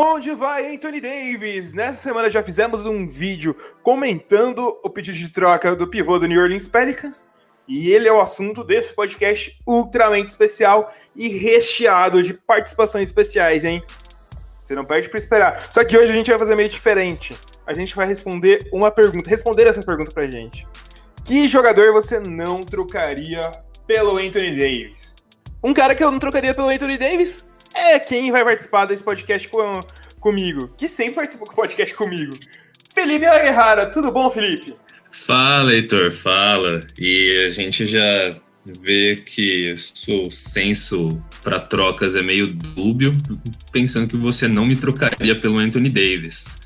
Onde vai Anthony Davis? Nessa semana já fizemos um vídeo comentando o pedido de troca do pivô do New Orleans Pelicans. E ele é o assunto desse podcast ultramente especial e recheado de participações especiais, hein? Você não perde pra esperar. Só que hoje a gente vai fazer meio diferente. A gente vai responder essa pergunta pra gente. Que jogador você não trocaria pelo Anthony Davis? Um cara que eu não trocaria pelo Anthony Davis é quem vai participar desse podcast comigo, que sempre participa do podcast comigo. Felipe Aguerrara, tudo bom, Felipe? Fala, Heitor, fala. E a gente já vê que o senso para trocas é meio dúbio, pensando que você não me trocaria pelo Anthony Davis.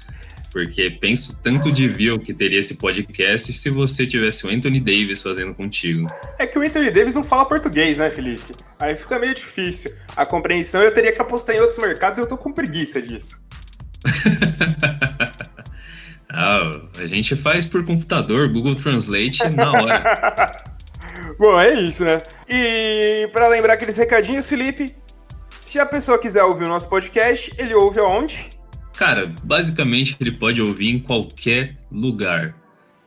Porque penso tanto de view que teria esse podcast se você tivesse o Anthony Davis fazendo contigo. É que o Anthony Davis não fala português, né, Felipe? Aí fica meio difícil. A compreensão eu teria que apostar em outros mercados e eu tô com preguiça disso. A gente faz por computador, Google Translate na hora. Bom, é isso, né? E para lembrar aqueles recadinhos, Felipe, se a pessoa quiser ouvir o nosso podcast, ele ouve aonde? Cara, basicamente ele pode ouvir em qualquer lugar.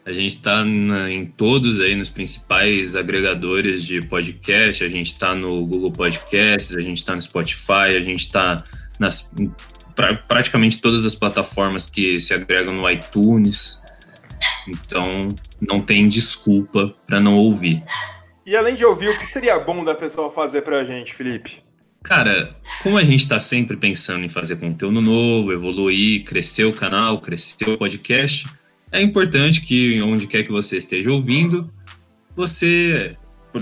A gente está em todos aí, nos principais agregadores de podcast. A gente está no Google Podcasts, a gente está no Spotify, a gente está nas praticamente todas as plataformas que se agregam no iTunes. Então, não tem desculpa para não ouvir. E além de ouvir, o que seria bom da pessoa fazer pra gente, Felipe? Cara, como a gente está sempre pensando em fazer conteúdo novo, evoluir, crescer o canal, crescer o podcast, é importante que onde quer que você esteja ouvindo, você,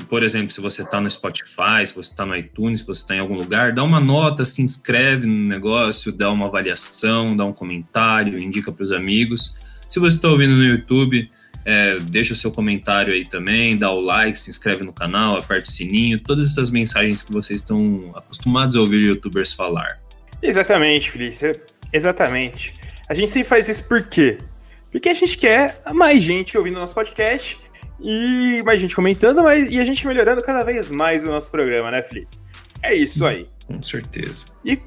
por exemplo, se você está no Spotify, se você está no iTunes, se você está em algum lugar, dá uma nota, se inscreve no negócio, dá uma avaliação, dá um comentário, indica para os amigos. Se você está ouvindo no YouTube, deixa o seu comentário aí também, dá o like, se inscreve no canal, aperta o sininho, todas essas mensagens que vocês estão acostumados a ouvir youtubers falar. Exatamente, Felipe, exatamente. A gente sempre faz isso por quê? Porque a gente quer mais gente ouvindo nosso podcast e mais gente comentando, e a gente melhorando cada vez mais o nosso programa, né, Felipe? É isso aí. Com certeza. E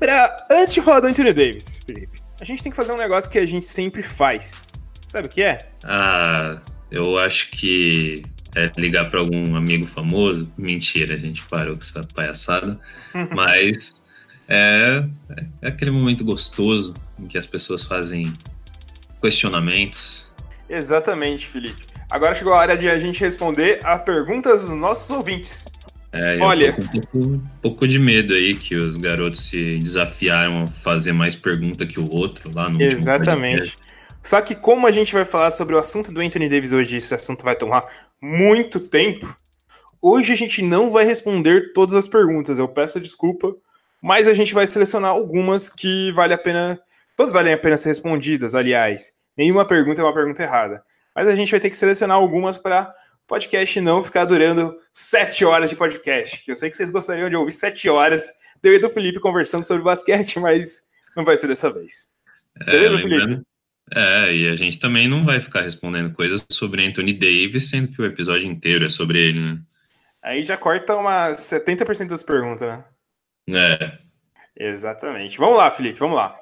antes de falar do Anthony Davis, Felipe, a gente tem que fazer um negócio que a gente sempre faz. Sabe o que é? Eu acho que é ligar para algum amigo famoso. Mentira, a gente parou com essa palhaçada. Mas é aquele momento gostoso em que as pessoas fazem questionamentos. Exatamente, Felipe. Agora chegou a hora de a gente responder a perguntas dos nossos ouvintes. Olha, eu tô com um pouco de medo aí que os garotos se desafiaram a fazer mais pergunta que o outro lá no último Exatamente. Só que como a gente vai falar sobre o assunto do Anthony Davis hoje, esse assunto vai tomar muito tempo, hoje a gente não vai responder todas as perguntas, eu peço desculpa, mas a gente vai selecionar algumas que todas valem a pena ser respondidas, aliás. Nenhuma pergunta é uma pergunta errada. Mas a gente vai ter que selecionar algumas para o podcast não ficar durando 7 horas de podcast, que eu sei que vocês gostariam de ouvir 7 horas eu e do Felipe conversando sobre basquete, mas não vai ser dessa vez. Beleza, Felipe? E a gente também não vai ficar respondendo coisas sobre Anthony Davis, sendo que o episódio inteiro é sobre ele, né? Aí já corta umas 70% das perguntas, né? Exatamente. Vamos lá, Felipe, vamos lá.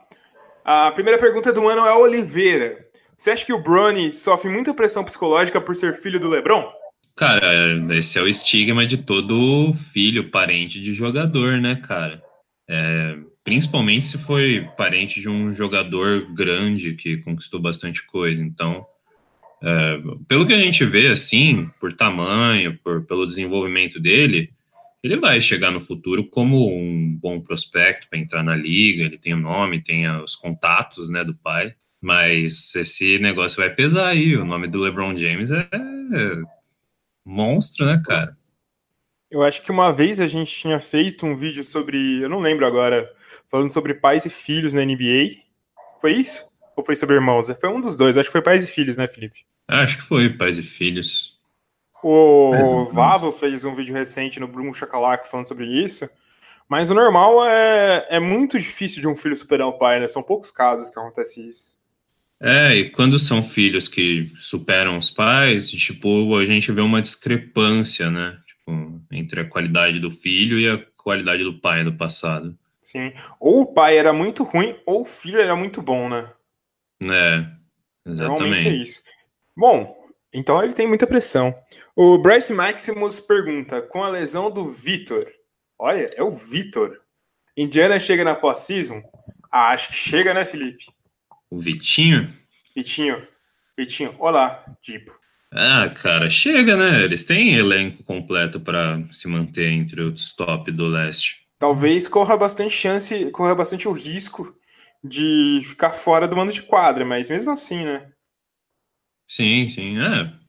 A primeira pergunta é do Manuel Oliveira. Você acha que o Bronny sofre muita pressão psicológica por ser filho do LeBron? Cara, esse é o estigma de todo filho, parente de jogador, né, cara? Principalmente se foi parente de um jogador grande que conquistou bastante coisa. Então, pelo que a gente vê, assim, por tamanho, pelo desenvolvimento dele, ele vai chegar no futuro como um bom prospecto para entrar na liga. Ele tem o nome, tem os contatos, né, do pai. Mas esse negócio vai pesar aí. O nome do LeBron James é monstro, né, cara? Eu acho que uma vez a gente tinha feito um vídeo sobre, eu não lembro agora, falando sobre pais e filhos na NBA. Foi isso? Ou foi sobre irmãos? Foi um dos dois, acho que foi pais e filhos, né, Felipe? Acho que foi pais e filhos. O Vavo fez um vídeo recente no Bruno Chacalaco falando sobre isso, mas o normal é muito difícil de um filho superar o pai, né? São poucos casos que acontece isso. E quando são filhos que superam os pais, tipo, a gente vê uma discrepância, né? Tipo, entre a qualidade do filho e a qualidade do pai do passado. Sim. Ou o pai era muito ruim, ou o filho era muito bom, né? É, Normalmente é exatamente. isso. Bom, então ele tem muita pressão. O Bryce Maximus pergunta: com a lesão do Vitor, olha, é o Vitor. Indiana chega na pós-season? Ah, acho que chega, né, Felipe? O Vitinho? Vitinho, Vitinho, olá, tipo. Ah, cara, chega, né? Eles têm elenco completo para se manter entre os top do leste. Talvez corra bastante chance, corra bastante o risco de ficar fora do mando de quadra, mas mesmo assim, né? Sim, sim.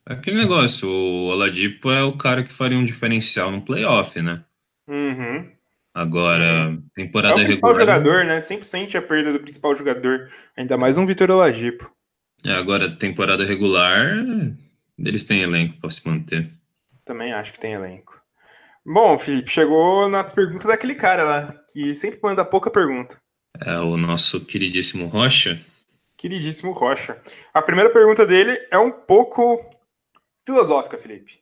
Aquele negócio. O Oladipo é o cara que faria um diferencial no playoff, né? Uhum, uhum. Agora, É o temporada principal regular. jogador, né? Sempre sente a perda do principal jogador. Ainda mais um Vitor Oladipo. Agora, temporada regular, eles têm elenco para se manter. Também acho que tem elenco. Bom, Felipe, chegou na pergunta daquele cara lá, que sempre manda pouca pergunta. É o nosso queridíssimo Rocha. Queridíssimo Rocha. A primeira pergunta dele é um pouco filosófica, Felipe.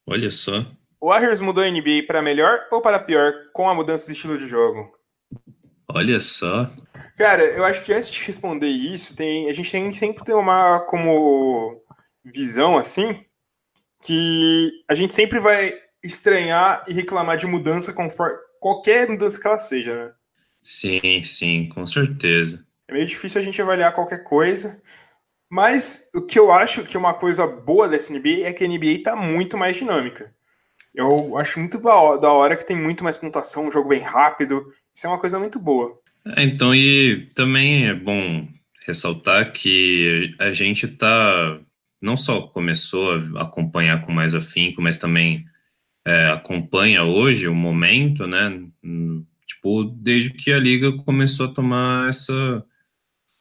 Olha só. O Warriors mudou a NBA para melhor ou para pior com a mudança de estilo de jogo? Olha só. Cara, eu acho que antes de responder isso, a gente tem sempre ter uma como visão assim que a gente sempre vai estranhar e reclamar de mudança conforme qualquer mudança que ela seja, né? Sim, sim, com certeza. É meio difícil a gente avaliar qualquer coisa, mas o que eu acho que é uma coisa boa dessa NBA é que a NBA está muito mais dinâmica. Eu acho muito da hora que tem muito mais pontuação, um jogo bem rápido. Isso é uma coisa muito boa. Então, e também é bom ressaltar que a gente tá não só começou a acompanhar com mais afinco, mas também acompanha hoje o momento, né? Tipo, desde que a liga começou a tomar essa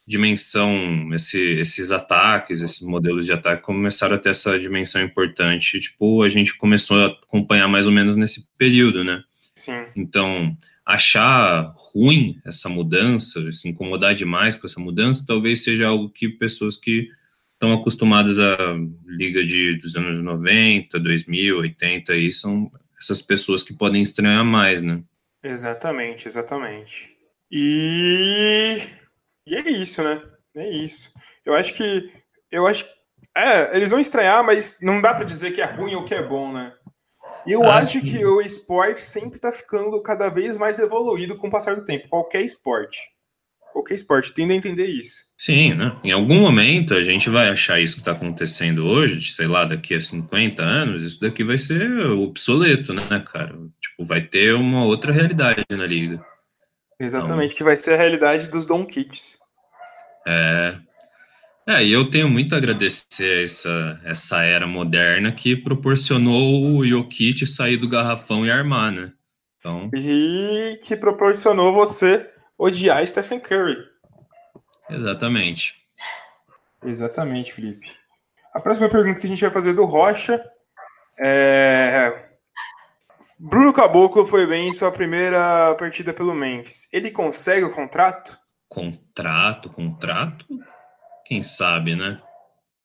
dimensão, esses ataques, esses modelos de ataque começaram a ter essa dimensão importante. Tipo, a gente começou a acompanhar mais ou menos nesse período, né? Sim, Então, achar ruim essa mudança, se incomodar demais com essa mudança, talvez seja algo que pessoas que estão acostumadas à liga dos anos 90, 2000, 80, aí são essas pessoas que podem estranhar mais, né? exatamente, exatamente. E, e é isso, né? É isso. Eu acho que. Eu acho. Eles vão estranhar, mas não dá pra dizer que é ruim ou que é bom, né? E eu Ah, acho que sim. o esporte sempre tá ficando cada vez mais evoluído com o passar do tempo. Qualquer esporte. Qualquer esporte. Tende a entender isso. Sim, né? Em algum momento a gente vai achar isso que está acontecendo hoje, de, sei lá, daqui a 50 anos, isso daqui vai ser obsoleto, né, cara? Tipo, vai ter uma outra realidade na liga. Então, Exatamente, que vai ser a realidade dos Don Kits. é, e eu tenho muito a agradecer a essa era moderna que proporcionou o Jokic sair do garrafão e armar, né? Então, E que proporcionou você odiar Stephen Curry. exatamente. Exatamente, Felipe. A próxima pergunta que a gente vai fazer do Rocha é. Bruno Caboclo foi bem em sua primeira partida pelo Memphis. Ele consegue o contrato? Contrato, quem sabe, né?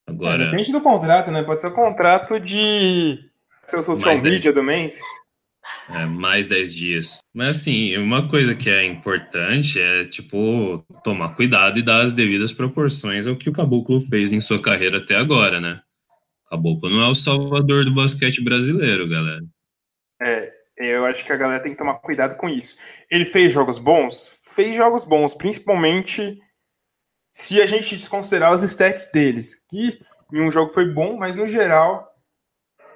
Agora, Depende do contrato, né? Pode ser o contrato de ser o social mais 10, media do Memphis. mais 10 dias. Mas, assim, uma coisa que é importante é, tipo, tomar cuidado e dar as devidas proporções ao que o Caboclo fez em sua carreira até agora, né? O Caboclo não é o salvador do basquete brasileiro, galera. Eu acho que a galera tem que tomar cuidado com isso. Ele fez jogos bons? Fez jogos bons, principalmente se a gente desconsiderar os stats deles. Que em um jogo foi bom, mas no geral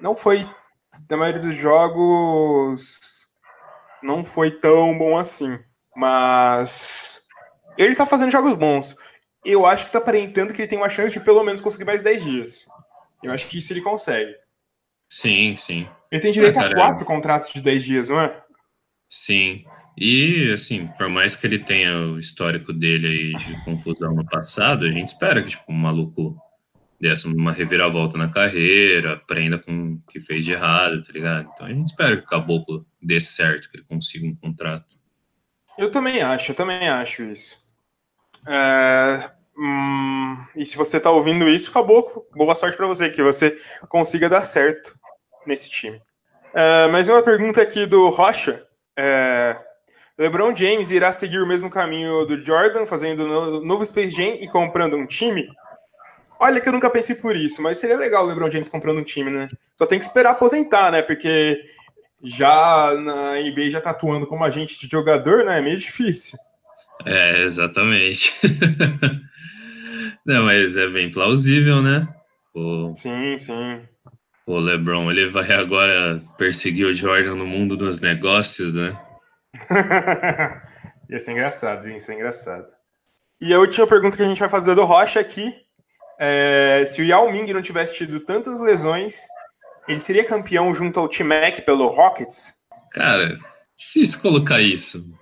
não foi. Na maioria dos jogos não foi tão bom assim. Mas ele tá fazendo jogos bons. Eu acho que tá aparentando que ele tem uma chance de pelo menos conseguir mais 10 dias. Eu acho que isso ele consegue. Sim, sim. Ele tem Ah, direito a cara, 4 contratos de 10 dias, não é? sim. E, assim, por mais que ele tenha o histórico dele aí de confusão no passado, a gente espera que, tipo, um maluco dessa uma reviravolta na carreira, aprenda com o que fez de errado, tá ligado? Então a gente espera que o Caboclo dê certo, que ele consiga um contrato. Eu também acho isso. E se você tá ouvindo isso, acabou. Boa sorte para você, que você consiga dar certo nesse time. Mais uma pergunta aqui do Rocha. É, LeBron James irá seguir o mesmo caminho do Jordan, fazendo novo Space Jam e comprando um time? Olha que eu nunca pensei por isso, mas seria legal o LeBron James comprando um time, né? Só tem que esperar aposentar, né? Porque já na NBA já tá atuando como agente de jogador, né? É meio difícil. Exatamente. Não, mas é bem plausível, né? Sim. O LeBron, ele vai agora perseguir o Jordan no mundo dos negócios, né? Ia ser engraçado, ia ser engraçado. E a última pergunta que a gente vai fazer do Rocha aqui é: se o Yao Ming não tivesse tido tantas lesões, ele seria campeão junto ao T-Mac pelo Rockets? Cara, difícil colocar isso.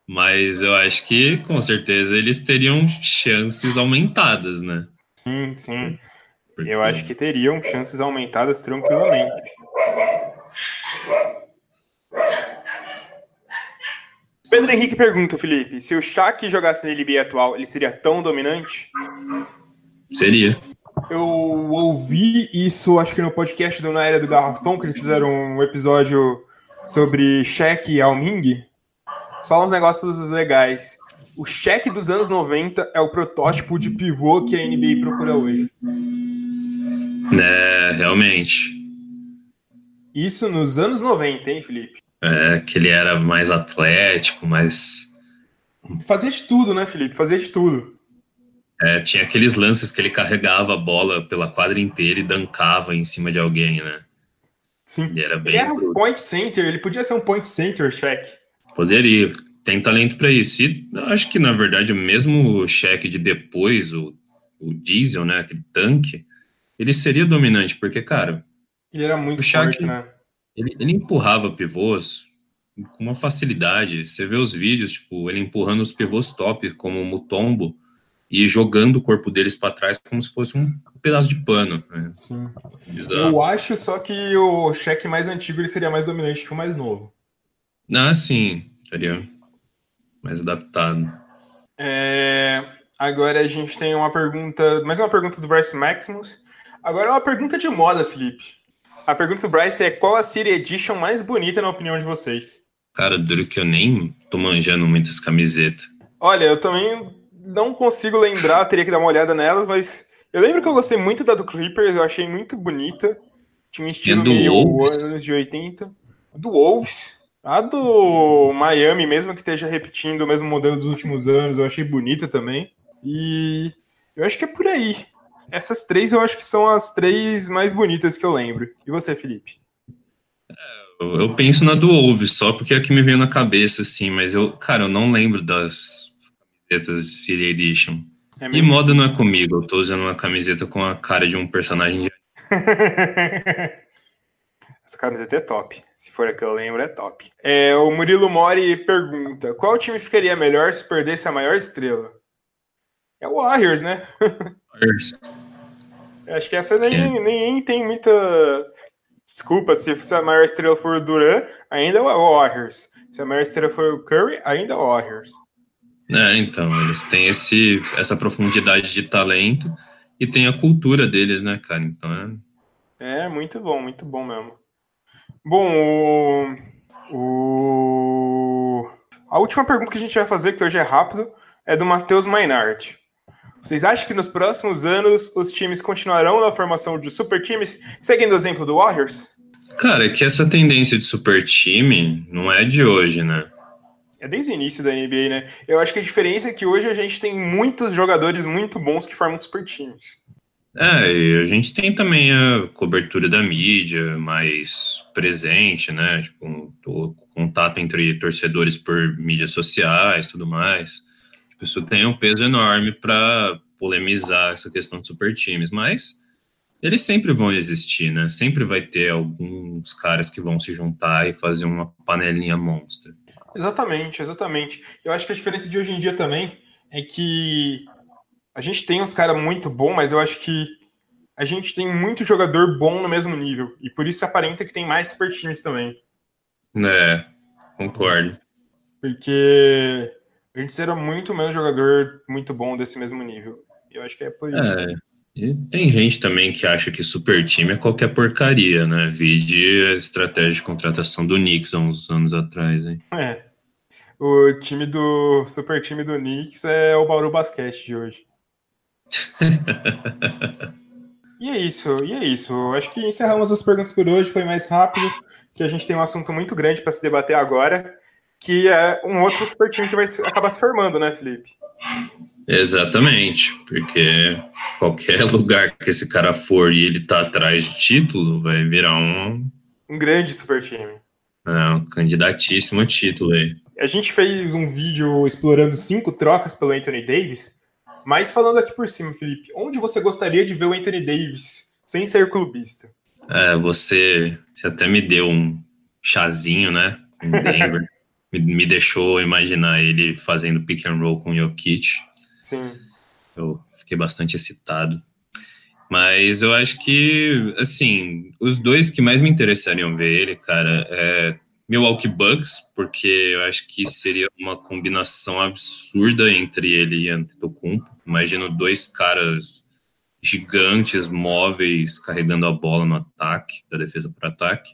Mas eu acho que, com certeza, eles teriam chances aumentadas, né? Sim. Porque... Eu acho que teriam chances aumentadas tranquilamente. Pedro Henrique pergunta, Felipe, se o Shaq jogasse na NBA atual, ele seria tão dominante? Seria. Eu ouvi isso, acho que no podcast do Na Era do Garrafão, que eles fizeram um episódio sobre Shaq e Yao Ming. Só uns negócios legais. O Shaq dos anos 90 é o protótipo de pivô que a NBA procura hoje. Realmente. Isso nos anos 90, hein, Felipe? Que ele era mais atlético, mais... Fazia de tudo, né, Felipe? Fazia de tudo. Tinha aqueles lances que ele carregava a bola pela quadra inteira e dancava em cima de alguém, né? Sim. Ele era um point center, ele podia ser um point center, Shaq. Poderia. Tem talento para isso. E eu acho que, na verdade, o mesmo Shaq de depois, o Diesel, né, aquele tanque, ele seria dominante, porque, cara... Ele era muito forte, né? Ele empurrava pivôs com uma facilidade. Você vê os vídeos, tipo, ele empurrando os pivôs top, como o Mutombo, e jogando o corpo deles para trás como se fosse um pedaço de pano. Né? Sim. Exato. Eu acho só que o Shaq mais antigo ele seria mais dominante que o mais novo. Sim. Seria mais adaptado. Agora a gente tem uma pergunta, mais uma pergunta do Bryce Maximus. Agora é uma pergunta de moda, Felipe. A pergunta do Bryce é: qual a City Edition mais bonita na opinião de vocês? Cara, duro que eu nem tô manjando muitas camisetas. Olha, eu também não consigo lembrar, teria que dar uma olhada nelas, mas eu lembro que eu gostei muito da do Clippers, eu achei muito bonita. Tinha um estilo meio Wolves. anos de 80. Do Wolves. A do Miami, mesmo que esteja repetindo o mesmo modelo dos últimos anos, eu achei bonita também. E eu acho que é por aí. Essas três eu acho que são as três mais bonitas que eu lembro. E você, Felipe? Eu penso na do Wolves, só porque é a que me veio na cabeça, assim, mas eu não lembro das camisetas de City Edition. E moda não é comigo, eu tô usando uma camiseta com a cara de um personagem de... Essa camiseta é top. Se for a que eu lembro, é top. O Murilo Mori pergunta: qual time ficaria melhor se perdesse a maior estrela? É o Warriors, né? Warriors. Acho que essa nem tem muita... Desculpa, se a maior estrela for o Durant, ainda é o Warriors. Se a maior estrela for o Curry, ainda é o Warriors. Então, eles têm essa profundidade de talento e tem a cultura deles, né, cara? Então muito bom mesmo. Bom, a última pergunta que a gente vai fazer, que hoje é rápido, é do Matheus Mainardi. Vocês acham que nos próximos anos os times continuarão na formação de super times, seguindo o exemplo do Warriors? Cara, é que essa tendência de super time não é de hoje, né? É desde o início da NBA, né? Eu acho que a diferença é que hoje a gente tem muitos jogadores muito bons que formam super times. E a gente tem também a cobertura da mídia mais presente, né? Tipo, o contato entre torcedores por mídias sociais, tudo mais. Tipo, isso tem um peso enorme para polemizar essa questão de super times, mas eles sempre vão existir, né? Sempre vai ter alguns caras que vão se juntar e fazer uma panelinha monstra. Exatamente. Eu acho que a diferença de hoje em dia também é que a gente tem uns caras muito bons, mas eu acho que a gente tem muito jogador bom no mesmo nível. E por isso aparenta que tem mais super times também. Concordo. Porque a gente era muito menos jogador muito bom desse mesmo nível. Eu acho que é por isso. E tem gente também que acha que super time é qualquer porcaria, né? Vide a estratégia de contratação do Knicks há uns anos atrás, hein? O time do super time do Knicks é o Bauru Basquete de hoje. E é isso. Acho que encerramos as perguntas por hoje, foi mais rápido, que a gente tem um assunto muito grande para se debater agora, que é um outro super time que vai acabar se formando, né, Felipe? Exatamente, porque qualquer lugar que esse cara for e ele tá atrás de título, vai virar um grande super time. Um candidatíssimo a título aí. A gente fez um vídeo explorando 5 trocas pelo Anthony Davis, mas falando aqui por cima, Felipe, onde você gostaria de ver o Anthony Davis sem ser clubista? Você até me deu um chazinho, né, em Denver. me deixou imaginar ele fazendo pick and roll com o Jokic. Sim. Eu fiquei bastante excitado. Mas eu acho que, assim, os dois que mais me interessariam ver ele, cara, é Milwaukee Bucks, porque eu acho que seria uma combinação absurda entre ele e Antetokounmpo. Imagino dois caras gigantes, móveis, carregando a bola no ataque, da defesa para ataque.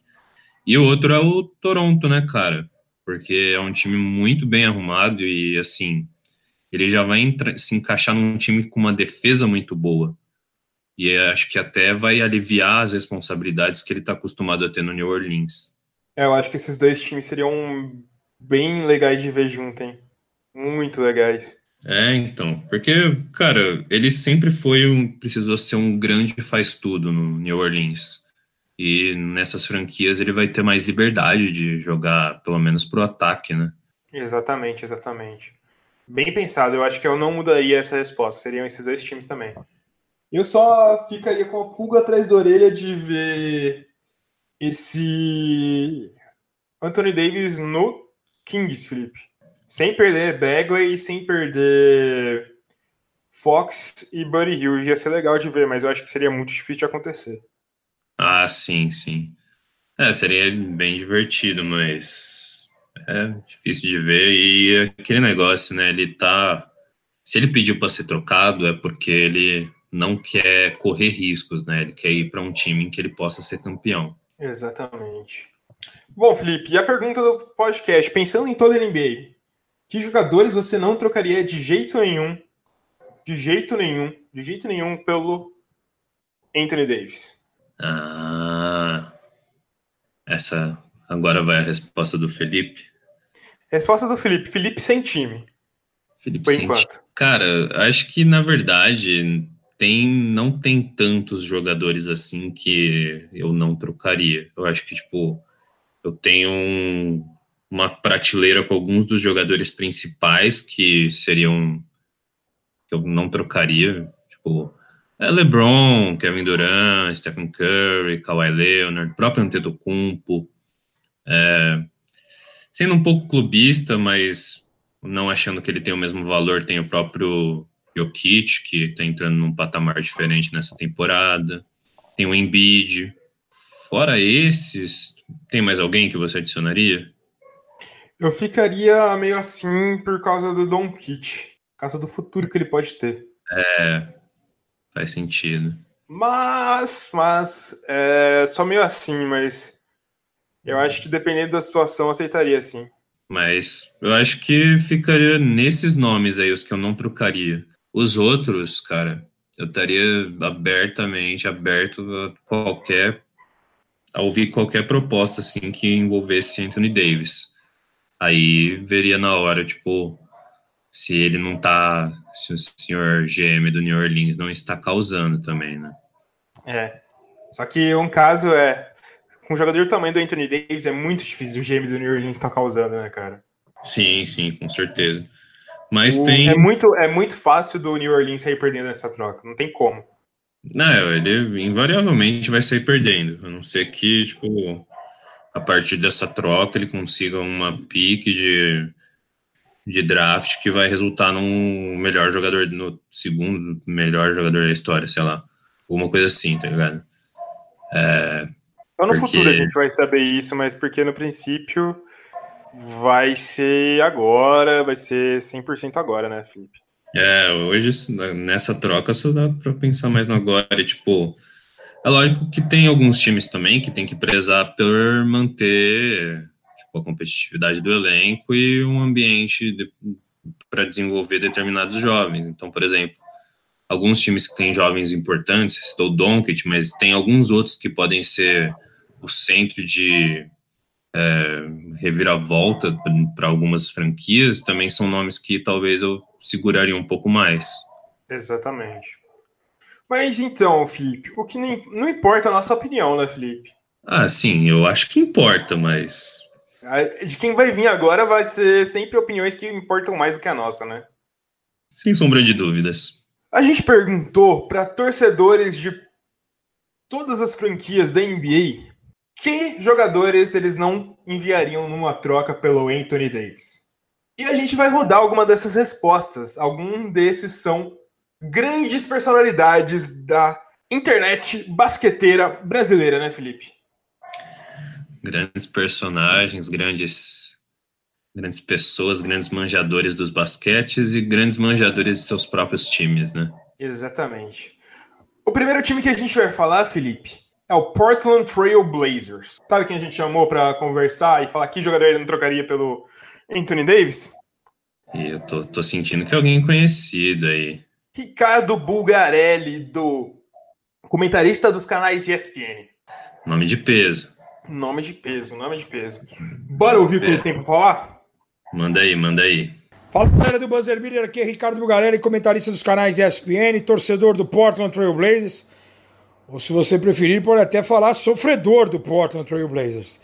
E o outro é o Toronto, né, cara? Porque é um time muito bem arrumado e, assim, ele já vai se encaixar num time com uma defesa muito boa. E acho que até vai aliviar as responsabilidades que ele está acostumado a ter no New Orleans. Eu acho que esses dois times seriam bem legais de ver junto, hein? Muito legais. Então, porque, cara, ele sempre precisou ser um grande faz-tudo no New Orleans. E nessas franquias ele vai ter mais liberdade de jogar, pelo menos pro ataque, né? Exatamente. Bem pensado, eu acho que eu não mudaria essa resposta, seriam esses dois times também. Eu só ficaria com a pulga atrás da orelha de ver esse Anthony Davis no Kings, Felipe. Sem perder Bagley, sem perder Fox e Buddy Hield. Ia ser legal de ver, mas eu acho que seria muito difícil de acontecer. Ah, sim. Seria bem divertido, mas é difícil de ver. E aquele negócio, né? Se ele pediu para ser trocado, é porque ele não quer correr riscos, né? Ele quer ir para um time em que ele possa ser campeão. Exatamente. Bom, Felipe, e a pergunta do podcast, pensando em toda a NBA, que jogadores você não trocaria de jeito nenhum pelo Anthony Davis? Essa agora vai a resposta do Felipe. Resposta do Felipe. Felipe sem time. Felipe por sem enquanto. time. Cara, acho que na verdade não tem tantos jogadores assim que eu não trocaria. Eu acho que, tipo, eu tenho uma prateleira com alguns dos jogadores principais que eu não trocaria. Tipo, LeBron, Kevin Durant, Stephen Curry, Kawhi Leonard, próprio Antetokounmpo. Sendo um pouco clubista, mas não achando que ele tem o mesmo valor, tem o próprio Jokic, que está entrando num patamar diferente nessa temporada. Tem o Embiid. Fora esses, tem mais alguém que você adicionaria? Eu ficaria meio assim por causa do Doncic, por causa do futuro que ele pode ter. Faz sentido. Mas só meio assim, mas eu acho que dependendo da situação, eu aceitaria sim. Mas eu acho que ficaria nesses nomes aí, os que eu não trocaria. Os outros, cara, eu estaria aberto a ouvir qualquer proposta assim que envolvesse Anthony Davis. Aí veria na hora, tipo, se o senhor GM do New Orleans não está causando também, né? Só que um caso com um jogador do tamanho do Anthony Davis, é muito difícil o GM do New Orleans estar causando, né, cara? Sim, com certeza. Mas É muito fácil do New Orleans sair perdendo essa troca, não tem como. Não, ele invariavelmente vai sair perdendo, a não ser que, tipo, a partir dessa troca ele consiga uma pique de draft que vai resultar num melhor jogador, no segundo melhor jogador da história, sei lá. Alguma coisa assim, tá ligado? Só no futuro a gente vai saber isso, mas porque no princípio vai ser agora, vai ser 100% agora, né, Felipe? Hoje, nessa troca, só dá pra pensar mais no agora. E, tipo, é lógico que tem alguns times também que tem que prezar por manter, com a competitividade do elenco e um ambiente para desenvolver determinados jovens. Então, por exemplo, alguns times que têm jovens importantes, você citou o Doncic, mas tem alguns outros que podem ser o centro de reviravolta para algumas franquias, também são nomes que talvez eu seguraria um pouco mais. Exatamente. Mas então, Felipe, o que não importa a nossa opinião, né, Felipe? Ah, sim, eu acho que importa, mas... De quem vai vir agora vai ser sempre opiniões que importam mais do que a nossa, né? Sem sombra de dúvidas. A gente perguntou para torcedores de todas as franquias da NBA que jogadores eles não enviariam numa troca pelo Anthony Davis. E a gente vai rodar alguma dessas respostas. Alguns desses são grandes personalidades da internet basqueteira brasileira, né, Felipe? Grandes personagens, grandes pessoas, grandes manjadores dos basquetes e grandes manjadores de seus próprios times, né? Exatamente. O primeiro time que a gente vai falar, Felipe, é o Portland Trail Blazers. Sabe quem a gente chamou para conversar e falar que jogador ele não trocaria pelo Anthony Davis? E eu tô sentindo que é alguém conhecido aí. Ricardo Bulgarelli, comentarista dos canais ESPN. Nome de peso. Nome de peso. Bora ouvir o que ele tem para falar? Manda aí. Fala, galera do Buzzer Beater, aqui é Ricardo Bulgarelli, comentarista dos canais ESPN, torcedor do Portland Trail Blazers. Ou se você preferir, pode até falar sofredor do Portland Trail Blazers.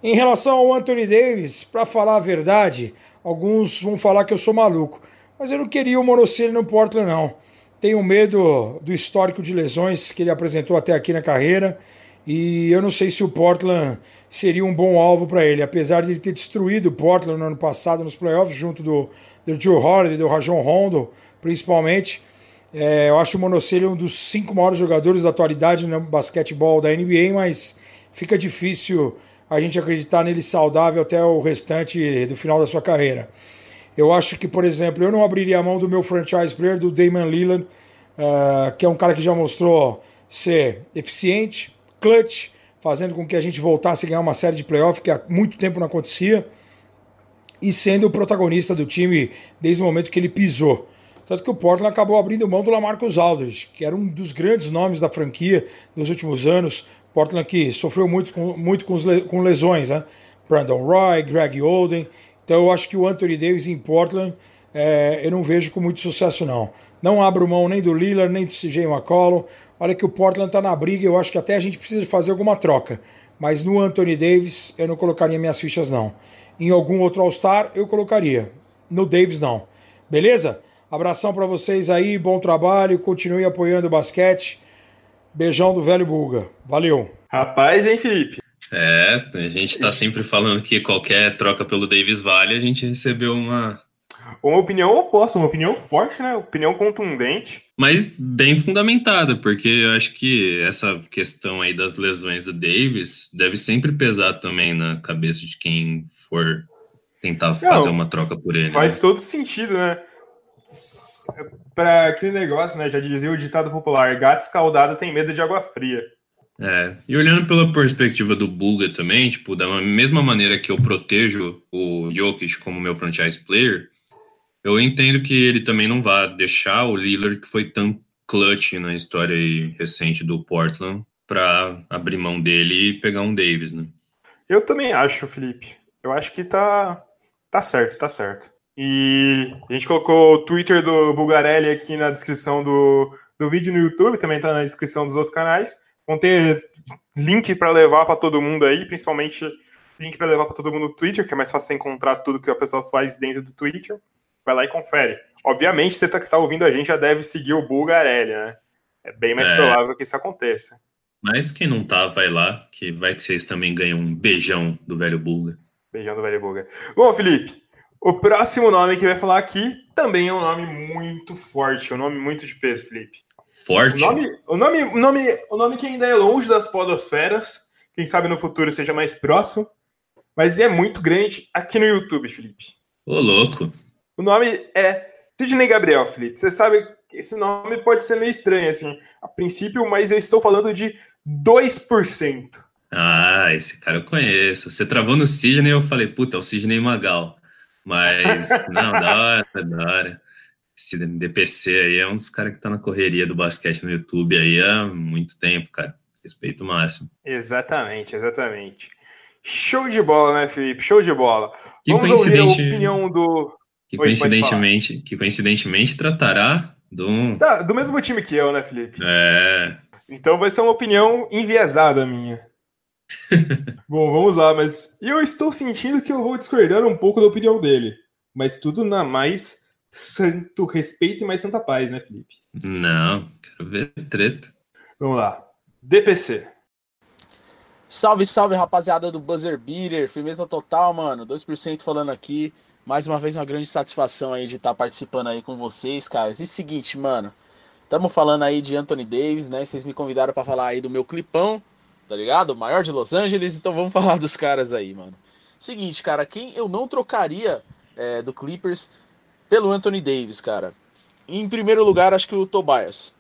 Em relação ao Anthony Davis, para falar a verdade, alguns vão falar que eu sou maluco, mas eu não queria o monocelho no Portland, não. Tenho medo do histórico de lesões que ele apresentou até aqui na carreira e eu não sei se o Portland seria um bom alvo para ele, apesar de ele ter destruído o Portland no ano passado nos playoffs, junto do Joe Holiday, do Rajon Rondo, principalmente. Eu acho o Monocelho um dos 5 maiores jogadores da atualidade no basquetebol da NBA, mas fica difícil a gente acreditar nele saudável até o restante do final da sua carreira. Eu acho que, por exemplo, eu não abriria a mão do meu franchise player, do Damian Lillard, que é um cara que já mostrou ser eficiente, clutch, fazendo com que a gente voltasse a ganhar uma série de playoffs que há muito tempo não acontecia, e sendo o protagonista do time desde o momento que ele pisou. Tanto que o Portland acabou abrindo mão do LaMarcus Aldridge, que era um dos grandes nomes da franquia nos últimos anos. Portland que sofreu muito com lesões, né? Brandon Roy, Greg Oden. Então eu acho que o Anthony Davis em Portland eu não vejo com muito sucesso, não. Não abro mão nem do Lillard, nem do CJ McCollum. Olha que o Portland está na briga, eu acho que até a gente precisa fazer alguma troca. Mas no Anthony Davis eu não colocaria minhas fichas, não. Em algum outro All-Star eu colocaria. No Davis, não. Beleza? Abração para vocês aí, bom trabalho, continue apoiando o basquete. Beijão do velho Bulga. Valeu. Rapaz, hein, Felipe? A gente tá sempre falando que qualquer troca pelo Davis vale, a gente recebeu uma opinião oposta, uma opinião forte, né? Opinião contundente. Mas bem fundamentada, porque eu acho que essa questão aí das lesões do Davis deve sempre pesar também na cabeça de quem for tentar fazer uma troca por ele. Faz todo sentido, né? Para aquele negócio, né? Já dizia o ditado popular: gato escaldado tem medo de água fria. E olhando pela perspectiva do Bulga também, tipo, da mesma maneira que eu protejo o Jokic como meu franchise player, eu entendo que ele também não vai deixar o Lillard, que foi tão clutch na história aí recente do Portland, para abrir mão dele e pegar um Davis, né? Eu também acho, Felipe. Eu acho que tá certo. E a gente colocou o Twitter do Bulgarelli aqui na descrição do vídeo no YouTube, também tá na descrição dos outros canais. Vão ter link para levar para todo mundo aí, principalmente link para levar para todo mundo no Twitter, que é mais fácil você encontrar tudo que a pessoa faz dentro do Twitter. Vai lá e confere. Obviamente, você que tá ouvindo a gente já deve seguir o Bulgarelli, né? É bem mais provável que isso aconteça. Mas quem não tá, vai lá, que vai que vocês também ganham um beijão do velho Bulga. Beijão do velho Bulga. Bom, Felipe, o próximo nome que vai falar aqui também é um nome muito forte, um nome muito de peso, Felipe. Forte? O nome que ainda é longe das podosferas, quem sabe no futuro seja mais próximo, mas é muito grande aqui no YouTube, Felipe. Ô, louco. O nome é Sidney Gabriel, Felipe. Você sabe que esse nome pode ser meio estranho, assim, a princípio, mas eu estou falando de 2%. Ah, esse cara eu conheço. Você travou no Sidney, eu falei, puta, é o Sidney Magal. Mas, não, da hora, da hora. Esse DPC aí é um dos caras que tá na correria do basquete no YouTube aí há muito tempo, cara. Respeito máximo. Exatamente, exatamente. Show de bola, né, Felipe? Show de bola. Que Vamos ouvir a coincidente, opinião do. que Oi, pode falar. coincidentemente tratará do. Tá, do mesmo time que eu, né, Felipe? É, Então vai ser uma opinião enviesada minha. Bom, vamos lá, mas eu estou sentindo que eu vou discordar um pouco da opinião dele. Mas tudo na mais santo respeito e mais santa paz, né, Felipe? não, quero ver treta. Vamos lá. DPC. Salve, salve, rapaziada do Buzzer Beater. Firmeza total, mano. 2% falando aqui. Mais uma vez, uma grande satisfação aí de estar participando aí com vocês, cara. E seguinte, mano. Estamos falando aí de Anthony Davis, né? Vocês me convidaram para falar aí do meu clipão, tá ligado? O maior de Los Angeles. Então vamos falar dos caras aí, mano. Seguinte, cara. Quem eu não trocaria do Clippers pelo Anthony Davis, cara? Em primeiro lugar, acho que o Tobias.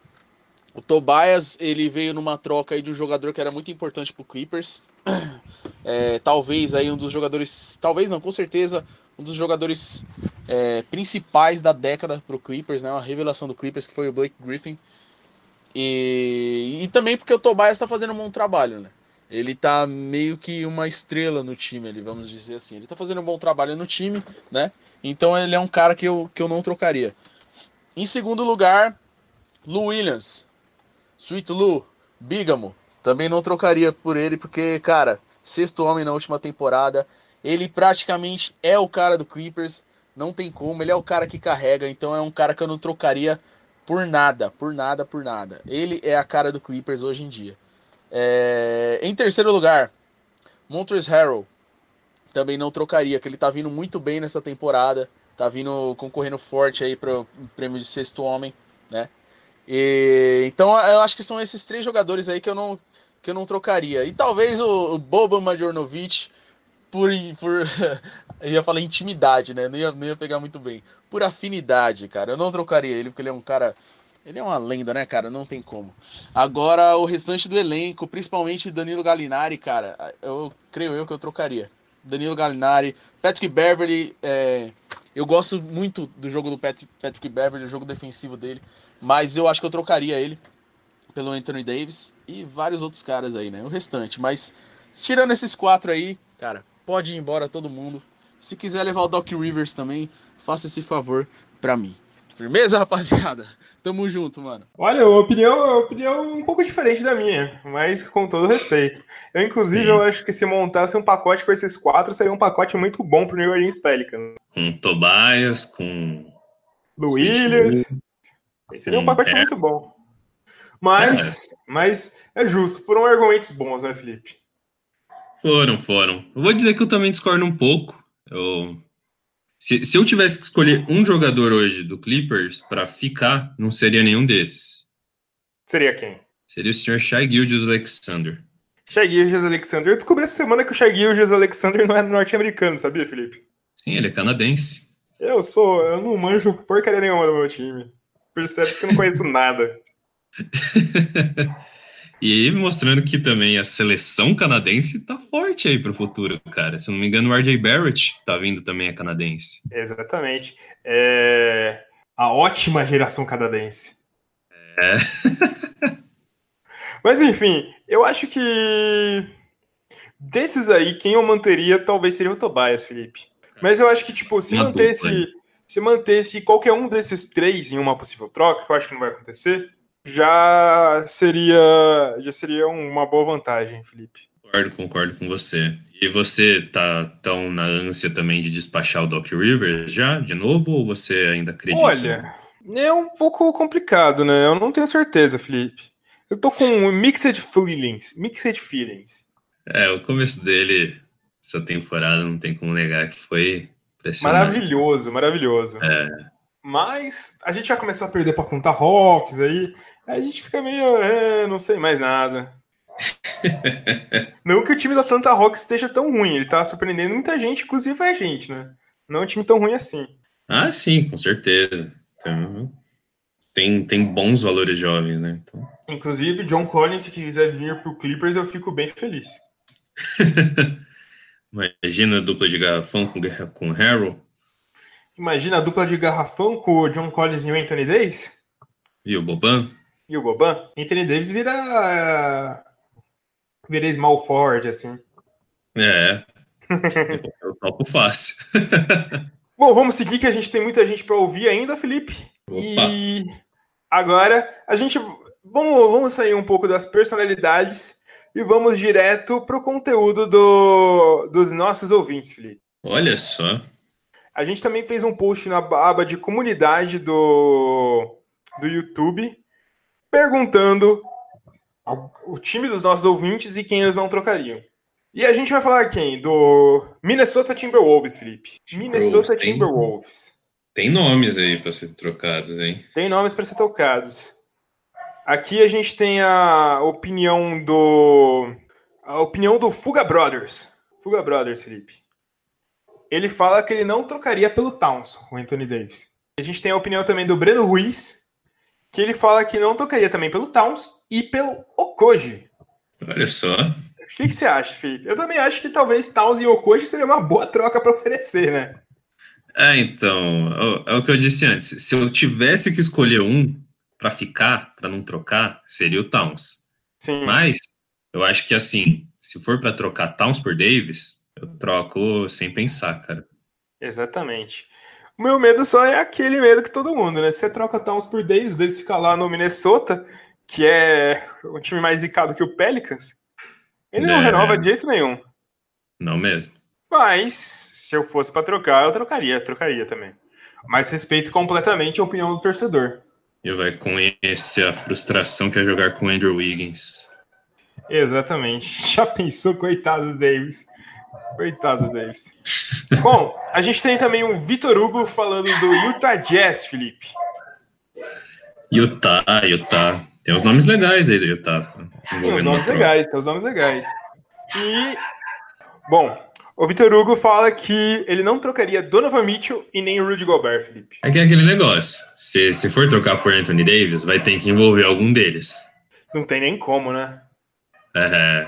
O Tobias, ele veio numa troca aí de um jogador que era muito importante pro Clippers. Talvez aí um dos jogadores... Talvez não, com certeza, um dos jogadores principais da década pro Clippers, né? Uma revelação do Clippers, que foi o Blake Griffin. E também porque o Tobias tá fazendo um bom trabalho, né? Ele tá meio que uma estrela no time, ali, vamos dizer assim. Ele tá fazendo um bom trabalho no time, né? Então ele é um cara que eu não trocaria. Em segundo lugar, Lou Williams. Sweet Lou, Bigamo, também não trocaria por ele, porque, cara, sexto homem na última temporada, ele praticamente é o cara do Clippers, não tem como, ele é o cara que carrega, então é um cara que eu não trocaria por nada, por nada, por nada. Ele é a cara do Clippers hoje em dia. Em terceiro lugar, Montrezl Harrell, também não trocaria, que ele tá vindo muito bem nessa temporada, tá vindo concorrendo forte aí para o prêmio de sexto homem, né? Então eu acho que são esses três jogadores aí que eu não trocaria. E talvez o Boban Marjanovic por eu ia falar intimidade, né? Não ia pegar muito bem. Por afinidade, cara. Eu não trocaria ele, porque ele é um cara. Ele é uma lenda, né, cara? Não tem como. Agora, o restante do elenco, principalmente Danilo Gallinari, cara, creio eu que eu trocaria. Danilo Gallinari, Patrick Beverley, eu gosto muito do jogo do Patrick Beverley, o jogo defensivo dele, mas eu acho que eu trocaria ele pelo Anthony Davis e vários outros caras aí, né? O restante, mas tirando esses quatro aí, cara, pode ir embora todo mundo. Se quiser levar o Doc Rivers também, faça esse favor pra mim. Firmeza, rapaziada? Tamo junto, mano. Olha, uma opinião um pouco diferente da minha, mas com todo respeito. Eu acho que se montasse um pacote com esses quatro, seria um pacote muito bom pro New Orleans Pelicans. Com Tobias, com Lou Williams. Esse seria um pacote muito bom. Mas é justo, foram argumentos bons, né, Felipe? Foram. Eu vou dizer que eu também discordo um pouco. Se eu tivesse que escolher um jogador hoje do Clippers para ficar, não seria nenhum desses. Seria quem? Seria o Sr. Shai Gilgeous-Alexander. Shai Gilgeous-Alexander. Eu descobri essa semana que o Shai Gilgeous-Alexander não é norte-americano, sabia, Felipe? Sim, ele é canadense. Eu não manjo porcaria nenhuma do meu time. Percebe-se que eu não conheço nada. E mostrando que também a seleção canadense tá forte aí pro futuro, cara. Se eu não me engano, o RJ Barrett tá vindo também, é canadense. Exatamente. A ótima geração canadense. Mas enfim, eu acho que desses aí, quem eu manteria talvez seria o Tobias, Felipe. Mas eu acho que, tipo, se mantesse qualquer um desses três em uma possível troca, que eu acho que não vai acontecer, já seria uma boa vantagem, Felipe. Concordo com você. E você tá tão na ânsia também de despachar o Doc Rivers já, de novo, ou você ainda acredita? Olha, é um pouco complicado, né? Eu não tenho certeza, Felipe. Eu tô com mixed feelings. O começo dele, essa temporada, não tem como negar que foi impressionante. Maravilhoso. Mas a gente já começou a perder pra contar Hawks aí a gente fica meio, não sei mais nada. Não que o time do Atlanta Hawks esteja tão ruim, ele tá surpreendendo muita gente, inclusive a gente, né? Não é um time tão ruim assim. Ah, sim, com certeza. Então, tem bons valores jovens, né? Então... Inclusive, John Collins, se quiser vir pro Clippers, eu fico bem feliz. Imagina a dupla de garrafão com Harrell Imagina a dupla de garrafão com o John Collins e o Anthony Davis. e o Boban. E o Boban. Anthony Davis vira small forward, assim. É, eu topo fácil. Bom, vamos seguir que a gente tem muita gente para ouvir ainda, Felipe. Opa. E agora a gente vamos sair um pouco das personalidades e vamos direto para o conteúdo dos nossos ouvintes, Felipe. Olha só. A gente também fez um post na aba de comunidade do YouTube perguntando o time dos nossos ouvintes e quem eles não trocariam. E a gente vai falar quem? Do Minnesota Timberwolves, Felipe. Minnesota Timberwolves. Tem nomes aí para ser trocados, hein? Tem nomes para ser trocados. Aqui a gente tem a opinião do Fuga Brothers. Fuga Brothers, Felipe. Ele fala que ele não trocaria pelo Towns, o Anthony Davis. A gente tem a opinião também do Breno Ruiz, que ele fala que não trocaria também pelo Towns e pelo Okogie. Olha só. O que você acha, Felipe? Eu também acho que talvez Towns e Okogie seria uma boa troca para oferecer, né? Então, é o que eu disse antes. Se eu tivesse que escolher um para ficar, para não trocar, seria o Towns. Sim. Mas eu acho que assim, se for para trocar Towns por Davis, eu troco sem pensar, cara. Exatamente. O meu medo só é aquele medo que todo mundo, né? Se você troca Towns por Davis, Davis fica lá no Minnesota, que é um time mais zicado que o Pelicans, ele não renova de jeito nenhum. Não mesmo. Mas, se eu fosse para trocar, eu trocaria também. Mas respeito completamente a opinião do torcedor. E vai conhecer a frustração que é jogar com o Andrew Wiggins. Exatamente. Já pensou, coitado do Davis. Coitado do Davis. Bom, a gente tem também o Vitor Hugo falando do Utah Jazz, Felipe. Utah. Tem uns nomes legais aí do Utah. Tem uns nomes legais. E, bom, o Vitor Hugo fala que ele não trocaria Donovan Mitchell e nem o Rudy Gobert, Felipe. É que é aquele negócio. Se for trocar por Anthony Davis, vai ter que envolver algum deles. Não tem nem como, né? É.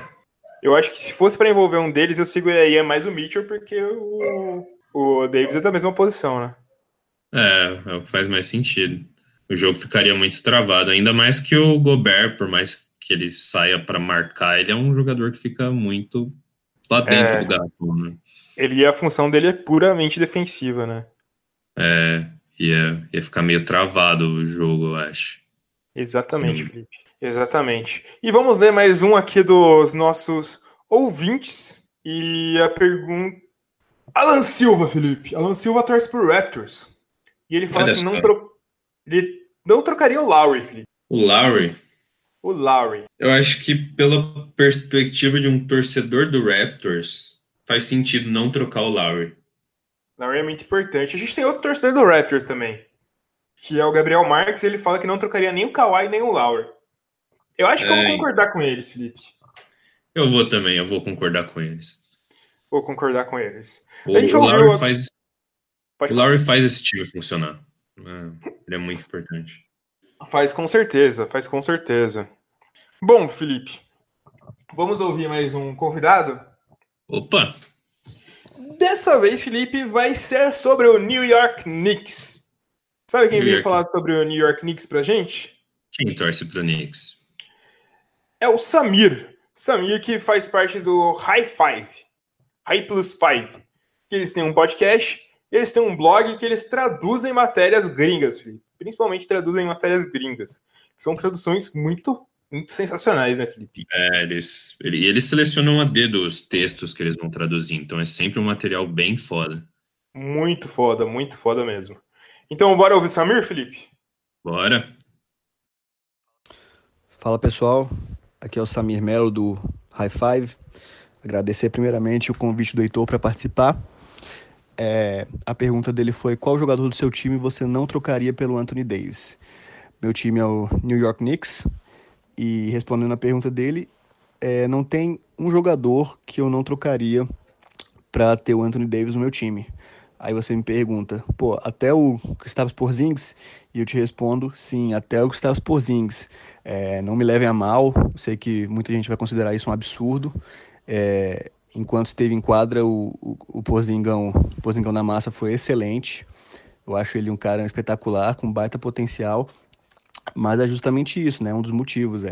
Eu acho que se fosse para envolver um deles, eu seguraria mais o Mitchell, porque o Davis é da mesma posição, né? É o que faz mais sentido. O jogo ficaria muito travado, ainda mais que o Gobert, por mais que ele saia para marcar, ele é um jogador que fica muito lá dentro do garrafão, né? A função dele é puramente defensiva, né? Ia ficar meio travado o jogo, eu acho. Exatamente, Felipe. Exatamente. E vamos ler mais um aqui dos nossos ouvintes. E a pergunta... Alan Silva, Felipe. Alan Silva torce pro Raptors. E ele fala que ele não trocaria o Lowry, Felipe. O Lowry? O Lowry. Eu acho que pela perspectiva de um torcedor do Raptors, faz sentido não trocar o Lowry. Lowry é muito importante. A gente tem outro torcedor do Raptors também, que é o Gabriel Marques. Ele fala que não trocaria nem o Kawhi nem o Lowry. Eu acho que eu vou concordar com eles, Felipe. Eu vou concordar com eles. Vou concordar com eles. O Lowry faz esse time funcionar. Ele é muito importante. Faz com certeza. Bom, Felipe, vamos ouvir mais um convidado? Opa! Dessa vez, Felipe, vai ser sobre o New York Knicks. Sabe quem veio falar sobre o New York Knicks pra gente? Quem torce pro Knicks? É o Samir. Samir, que faz parte do High Plus Five. Que eles têm um podcast, eles têm um blog que eles traduzem matérias gringas, Felipe. Principalmente traduzem matérias gringas. Que são traduções muito, muito sensacionais, né, Felipe? Eles selecionam a dedo os textos que eles vão traduzir. Então é sempre um material bem foda. Muito foda mesmo. Então, bora ouvir o Samir, Felipe? Bora. Fala, pessoal. Aqui é o Samir Melo, do High Five. Agradecer primeiramente o convite do Heitor para participar. A pergunta dele foi: qual jogador do seu time você não trocaria pelo Anthony Davis? Meu time é o New York Knicks. E respondendo a pergunta dele, não tem um jogador que eu não trocaria para ter o Anthony Davis no meu time. Aí você me pergunta, até o Kristaps Porzingis? E eu te respondo, sim, até o Kristaps Porzingis. Não me levem a mal, eu sei que muita gente vai considerar isso um absurdo. Enquanto esteve em quadra, o Porzingão na massa foi excelente. Eu acho ele um cara espetacular, com baita potencial. Mas é justamente isso, né? Um dos motivos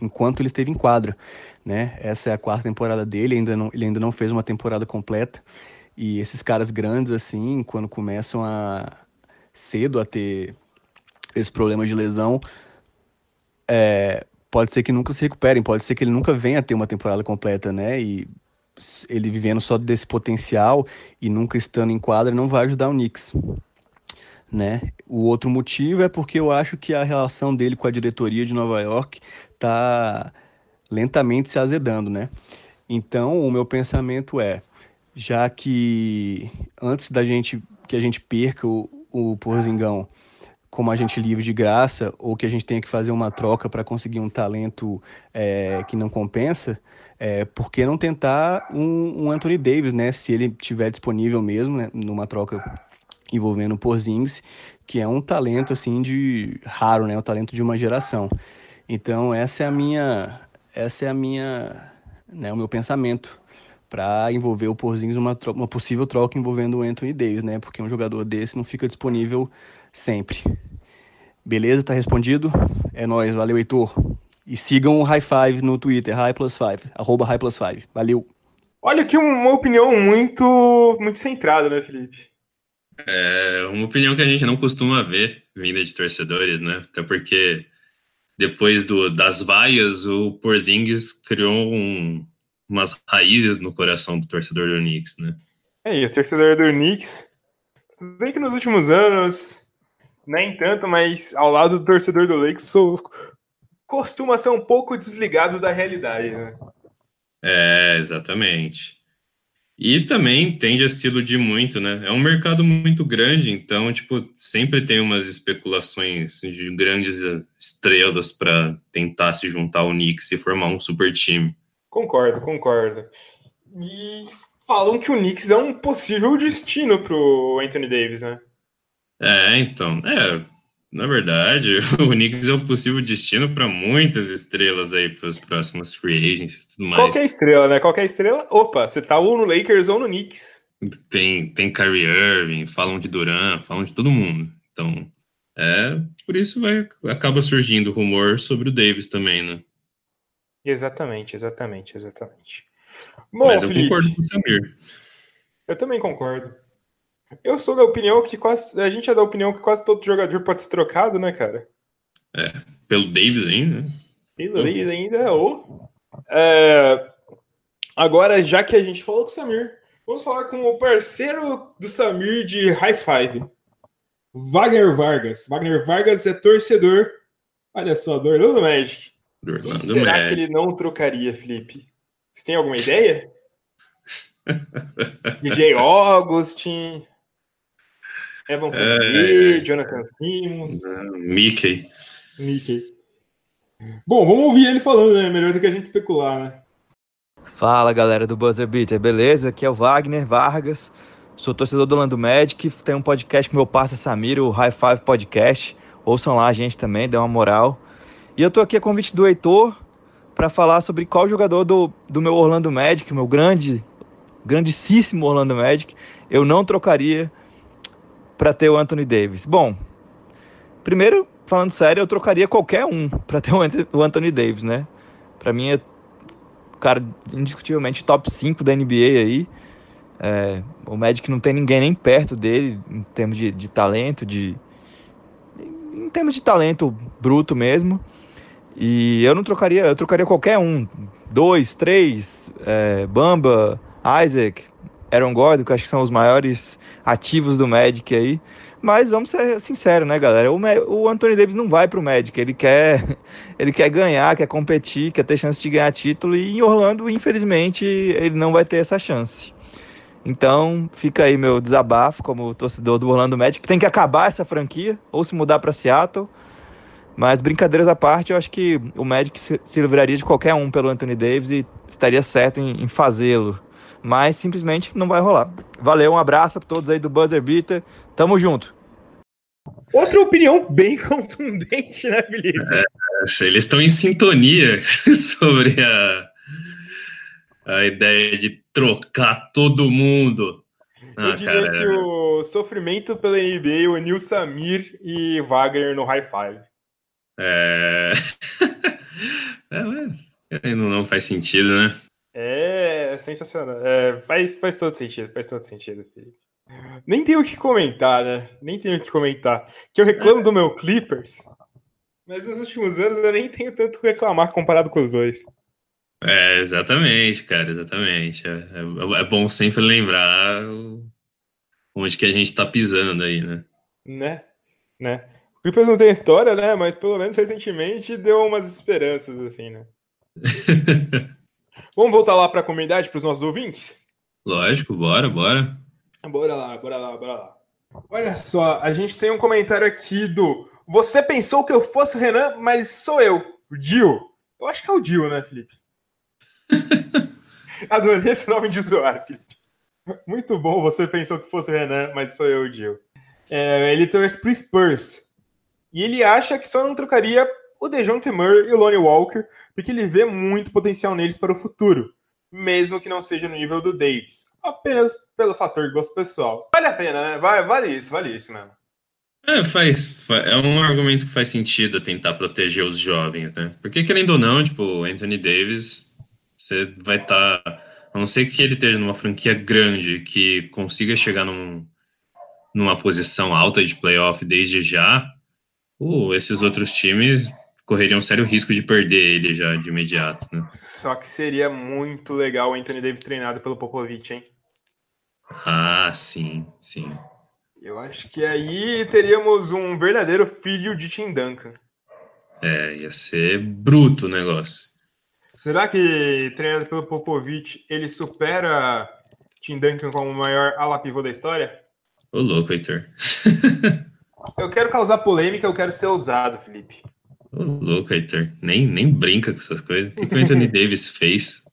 enquanto ele esteve em quadra, né? Essa é a 4ª temporada dele, ele ainda não fez uma temporada completa. E esses caras grandes, assim, quando começam cedo a ter esse problema de lesão, pode ser que nunca se recuperem, pode ser que ele nunca venha a ter uma temporada completa, né? E ele vivendo só desse potencial e nunca estando em quadra não vai ajudar o Knicks, né? O outro motivo é porque eu acho que a relação dele com a diretoria de Nova York tá lentamente se azedando, né? Então, o meu pensamento já que antes que a gente perca o Porzingão como agente livre de graça, ou que a gente tenha que fazer uma troca para conseguir um talento que não compensa, por que não tentar um Anthony Davis, né? Se ele estiver disponível mesmo, né, numa troca envolvendo o Porzingis, que é um talento assim raro, né? Um talento de uma geração. Então essa é a minha, né, o meu pensamento para envolver o Porzingis numa possível troca envolvendo o Anthony Davis, né? Porque um jogador desse não fica disponível sempre. Beleza? Tá respondido? É nóis, valeu, Heitor. E sigam o High Five no Twitter, High+5, @High+5. Valeu. Olha aqui uma opinião muito, muito centrada, né, Felipe? É uma opinião que a gente não costuma ver vinda de torcedores, né? Até porque depois das vaias, o Porzingis criou umas raízes no coração do torcedor do Knicks, né? E o torcedor do Knicks, tudo bem que nos últimos anos, nem tanto, mas ao lado do torcedor do Lakers, costuma ser um pouco desligado da realidade, né? Exatamente. E também tende a se iludir muito, né? É um mercado muito grande, então, tipo, sempre tem umas especulações de grandes estrelas para tentar se juntar ao Knicks e formar um super time. Concordo. E falam que o Knicks é um possível destino pro Anthony Davis, né? Então, na verdade, o Knicks é um possível destino para muitas estrelas aí para os próximos free agents e tudo mais. Qualquer estrela, né? Qualquer estrela, opa, você tá ou no Lakers ou no Knicks. Tem Kyrie Irving, falam de Durant, falam de todo mundo. Então, por isso acaba surgindo rumor sobre o Davis também, né? Exatamente. Bom, Mas eu Felipe, concordo com o Samir. eu também concordo. Eu sou da opinião que a gente é da opinião que quase todo jogador pode ser trocado, né, cara? Pelo Davis ainda, né? Pelo Davis ainda, agora, já que a gente falou com o Samir, vamos falar com o parceiro do Samir de High Five, Wagner Vargas. Wagner Vargas é torcedor, olha só, do Orlando Magic. Quem será que ele não trocaria, Felipe? Você tem alguma ideia? DJ Augustin, Evan Fournier, Jonathan Simmons, Mickey. Bom, vamos ouvir ele falando, né? Melhor do que a gente especular, né? Fala, galera do Buzzer Beater, beleza? Aqui é o Wagner Vargas, sou torcedor do Orlando Magic, tem um podcast com meu parceiro Samir, o High Five Podcast. Ouçam lá a gente também, dê uma moral. E eu tô aqui a convite do Heitor para falar sobre qual jogador do meu Orlando Magic, meu grandíssimo Orlando Magic, eu não trocaria para ter o Anthony Davis. Bom, primeiro, falando sério, eu trocaria qualquer um para ter o Anthony Davis, né? Para mim é o cara indiscutivelmente top 5 da NBA aí. O Magic não tem ninguém nem perto dele em termos de talento, em termos de talento bruto mesmo. E eu trocaria qualquer um. 2, 3, Bamba, Isaac, Aaron Gordon, que eu acho que são os maiores ativos do Magic aí. Mas vamos ser sinceros, né, galera? O Anthony Davis não vai pro Magic. Ele quer ganhar, quer competir, quer ter chance de ganhar título. E em Orlando, infelizmente, ele não vai ter essa chance. Então, fica aí meu desabafo como torcedor do Orlando Magic. Tem que acabar essa franquia ou se mudar para Seattle. Mas, brincadeiras à parte, eu acho que o Magic se livraria de qualquer um pelo Anthony Davis e estaria certo em fazê-lo. Mas, simplesmente, não vai rolar. Valeu, um abraço a todos aí do Buzzer Beater. Tamo junto. Outra opinião bem contundente, né, Felipe? Eles estão em sintonia sobre A ideia de trocar todo mundo. Eu diria que o sofrimento pela NBA uniu Samir e Wagner no high five. Não faz sentido, né? É sensacional. Faz todo sentido, Felipe. Nem tenho o que comentar, né? Que eu reclamo do meu Clippers, mas nos últimos anos eu nem tenho tanto que reclamar comparado com os dois. Exatamente, cara, exatamente. É bom sempre lembrar onde que a gente tá pisando aí, né? Né? O Clippers não tem história, né? Mas pelo menos recentemente deu umas esperanças, assim, né? Vamos voltar lá para a comunidade, para os nossos ouvintes? Lógico, bora. Bora lá. Olha só, a gente tem um comentário aqui do Você pensou que eu fosse o Renan, mas sou eu, o Dio. Eu acho que é o Dio, né, Felipe? Adorei esse nome de usuário, Felipe. Muito bom, você pensou que fosse o Renan, mas sou eu, o Dio. Ele torce pro Spurs. E ele acha que só não trocaria o DeJounte Murray e o Lonnie Walker, porque ele vê muito potencial neles para o futuro, mesmo que não seja no nível do Davis. Apenas pelo fator de gosto pessoal. Vale a pena, né? Vale isso mesmo. É um argumento que faz sentido tentar proteger os jovens, né? Porque, querendo ou não, tipo, Anthony Davis, você vai estar... A não ser que ele esteja numa franquia grande, que consiga chegar numa posição alta de playoff desde já, esses outros times correriam um sério risco de perder ele já de imediato, né? Só que seria muito legal o Anthony Davis treinado pelo Popovich, hein? Ah, sim. Eu acho que aí teríamos um verdadeiro filho de Tim Duncan. Ia ser bruto o negócio. Será que, treinado pelo Popovich, ele supera Tim Duncan como o maior ala pivô da história? Ô, louco, Heitor. Eu quero causar polêmica, eu quero ser ousado, Felipe. Ô, louco, Heitor. Nem brinca com essas coisas. O que o Anthony Davis fez?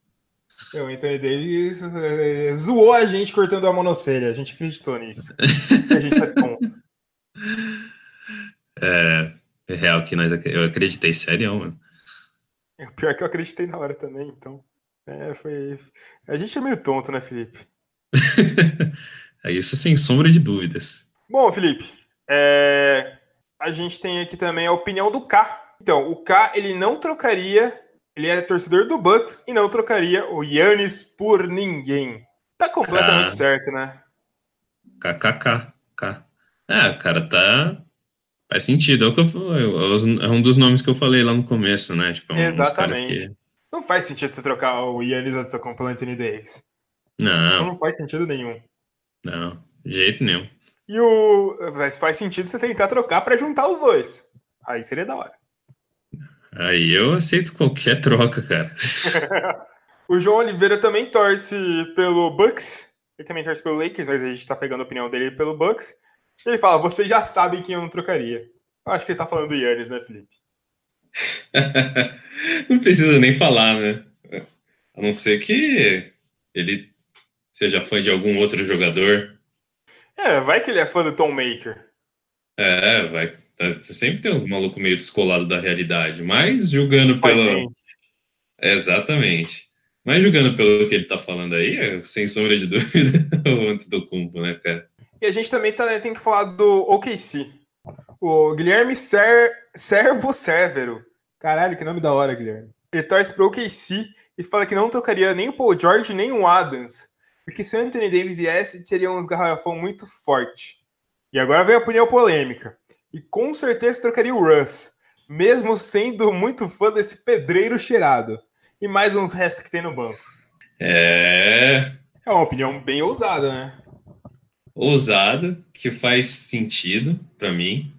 O Anthony Davis zoou a gente cortando a monocelha. A gente acreditou nisso. A gente é tonto. É real que eu acreditei, sério, mano. O pior é que eu acreditei na hora também, então. A gente é meio tonto, né, Felipe? Isso sem sombra de dúvidas. Bom, Felipe, a gente tem aqui também a opinião do K. Então, o K, ele não trocaria, ele é torcedor do Bucks e não trocaria o Giannis por ninguém. Tá completamente certo, né? KKK. Cara, tá... Faz sentido. É um dos nomes que eu falei lá no começo, né? Tipo, um dos caras que... Não faz sentido você trocar o Giannis pelo Anthony Davis. Não. Isso não faz sentido nenhum. Não, de jeito nenhum. Mas faz sentido você tentar trocar pra juntar os dois. Aí seria da hora. Aí eu aceito qualquer troca, cara. O João Oliveira também torce pelo Bucks. Ele também torce pelo Lakers, mas a gente tá pegando a opinião dele pelo Bucks. Ele fala, vocês já sabem quem eu não trocaria. Eu acho que ele tá falando do Giannis, né, Felipe? Não precisa nem falar, né? A não ser que ele seja fã de algum outro jogador. Vai que ele é fã do Tom Maker. Vai. Sempre tem uns malucos meio descolados da realidade, mas julgando pelo... Exatamente. Mas julgando pelo que ele tá falando aí, sem sombra de dúvida, o Antetokounmpo, né, cara? E a gente também tem que falar do OKC. O Guilherme Servo Severo. Caralho, que nome da hora, Guilherme. Ele torce pro OKC e fala que não trocaria nem o Paul George nem o Adams. Porque se o Anthony Davis viesse, teria uns garrafão muito forte. E agora vem a opinião polêmica. E com certeza trocaria o Russ, mesmo sendo muito fã desse pedreiro cheirado. E mais uns restos que tem no banco. É uma opinião bem ousada, né? Ousada, que faz sentido pra mim.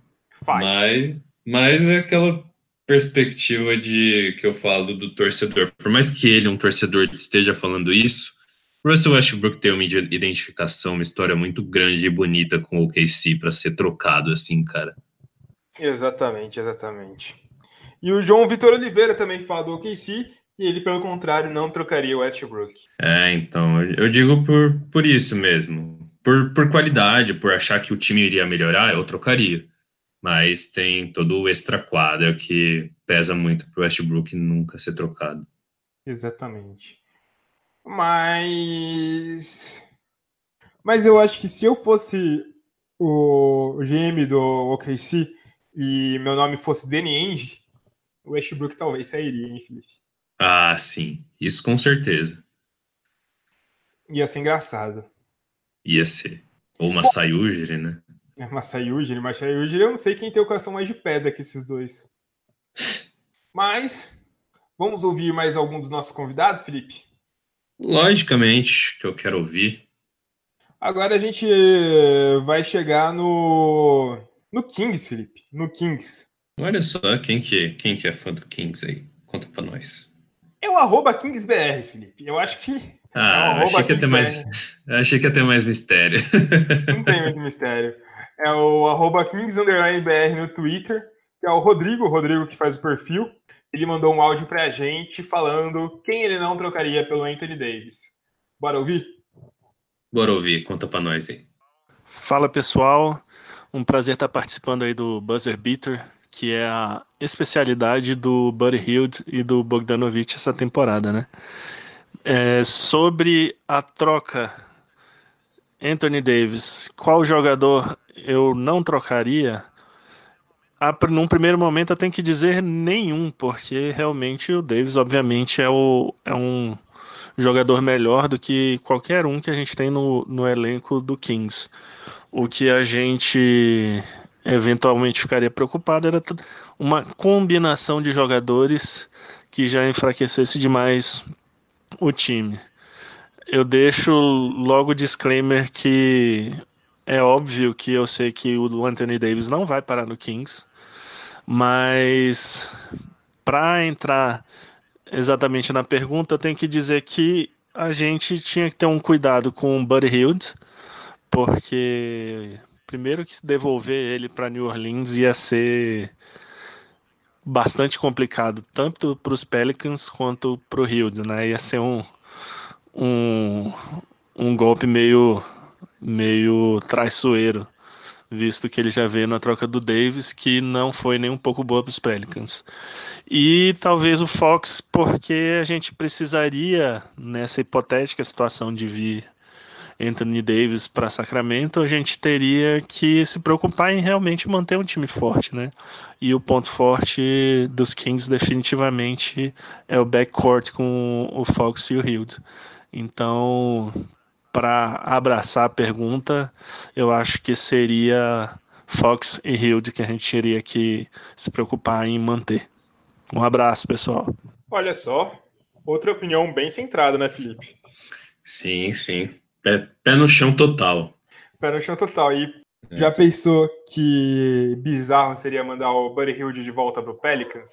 Faz. Mas é aquela perspectiva que eu falo do torcedor. Por mais que ele, um torcedor, esteja falando isso, Russell Westbrook tem uma identificação, uma história muito grande e bonita com o OKC para ser trocado assim, cara. Exatamente. E o João Vitor Oliveira também fala do OKC e ele, pelo contrário, não trocaria o Westbrook. Então, eu digo por isso mesmo. Por qualidade, por achar que o time iria melhorar, eu trocaria. Mas tem todo o extra-quadra que pesa muito pro Westbrook nunca ser trocado. Exatamente. Mas eu acho que se eu fosse o GM do OKC e meu nome fosse Danny Ainge, o Westbrook talvez sairia, hein, Felipe? Ah, sim. Isso com certeza. Ia ser engraçado. Ia ser. Ou Masai Ujiri, né? Masai Ujiri, eu não sei quem tem o coração mais de pedra que esses dois. Mas, vamos ouvir mais algum dos nossos convidados, Felipe? Logicamente que eu quero ouvir. Agora a gente vai chegar no Kings, Felipe. No Kings. Olha só, quem que é fã do Kings aí? Conta pra nós. É o @KingsBR, Felipe. Eu acho que é o Achei que ia ter @KingsBR. achei que ia ter mais mistério. Não tem muito mistério. É o @Kings_BR no Twitter, que é o Rodrigo que faz o perfil. Ele mandou um áudio pra gente falando quem ele não trocaria pelo Anthony Davis. Bora ouvir? Bora ouvir, conta pra nós aí. Fala pessoal, um prazer estar participando aí do Buzzer Beater, que é a especialidade do Buddy Hield e do Bogdanovic essa temporada, né? Sobre a troca Anthony Davis, qual jogador eu não trocaria? Num primeiro momento eu tenho que dizer nenhum, porque realmente o Davis obviamente é um jogador melhor do que qualquer um que a gente tem no elenco do Kings. O que a gente eventualmente ficaria preocupado era uma combinação de jogadores que já enfraquecesse demais o time. Eu deixo logo o disclaimer que é óbvio que eu sei que o Anthony Davis não vai parar no Kings, mas para entrar exatamente na pergunta, eu tenho que dizer que a gente tinha que ter um cuidado com o Buddy Hield, porque primeiro que devolver ele para New Orleans ia ser bastante complicado, tanto para os Pelicans quanto para o Hield, né? Ia ser um, um golpe meio traiçoeiro, visto que ele já veio na troca do Davis, que não foi nem um pouco boa para os Pelicans. E talvez o Fox, porque a gente precisaria, nessa hipotética situação de vir Anthony Davis para Sacramento, a gente teria que se preocupar em realmente manter um time forte, né? E o ponto forte dos Kings definitivamente é o backcourt com o Fox e o Hield. Então, para abraçar a pergunta, eu acho que seria Fox e Hield que a gente teria que se preocupar em manter. Um abraço, pessoal. Olha só, outra opinião bem centrada, né, Felipe? Sim, sim. Pé no chão total. Pé no chão total. E já pensou que bizarro seria mandar o Buddy Hield de volta pro Pelicans?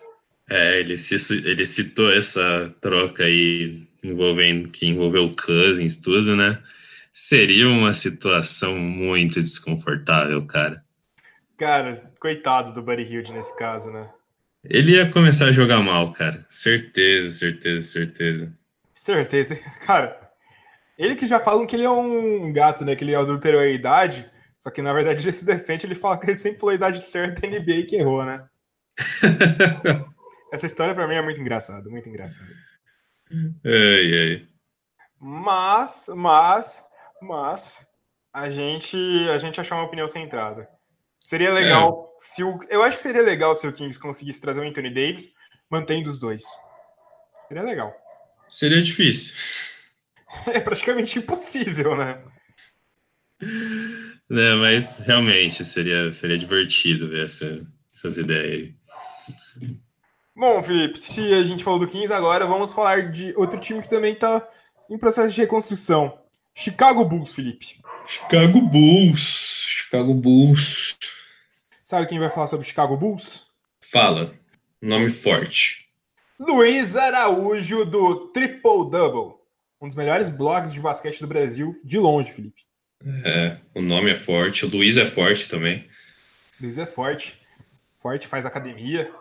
Ele citou essa troca aí que envolveu o Cousins, tudo, né? Seria uma situação muito desconfortável, cara. Cara, coitado do Buddy Hield nesse caso, né? Ele ia começar a jogar mal, cara. Certeza, certeza, certeza. Certeza. Cara, ele que já falam que ele é um gato, né? Que ele adulterou a idade. Só que, na verdade, ele se defende, ele fala que ele sempre falou a idade certa da NBA que errou, né? Essa história pra mim é muito engraçada, muito engraçada. Ai, ai. Mas a gente achou uma opinião centrada. Seria legal eu acho que seria legal se o Kings conseguisse trazer o Anthony Davis, mantendo os dois. Seria legal. Seria difícil. É praticamente impossível, né? Mas realmente seria divertido ver essas ideias aí. Bom, Felipe, se a gente falou do Kings agora, vamos falar de outro time que também está em processo de reconstrução. Chicago Bulls, Felipe. Chicago Bulls. Sabe quem vai falar sobre Chicago Bulls? Fala. Nome forte. Luiz Araújo, do Triple Double. Um dos melhores blogs de basquete do Brasil, de longe, Felipe. O nome é forte. O Luiz é forte também. Luiz é forte. Forte, faz academia.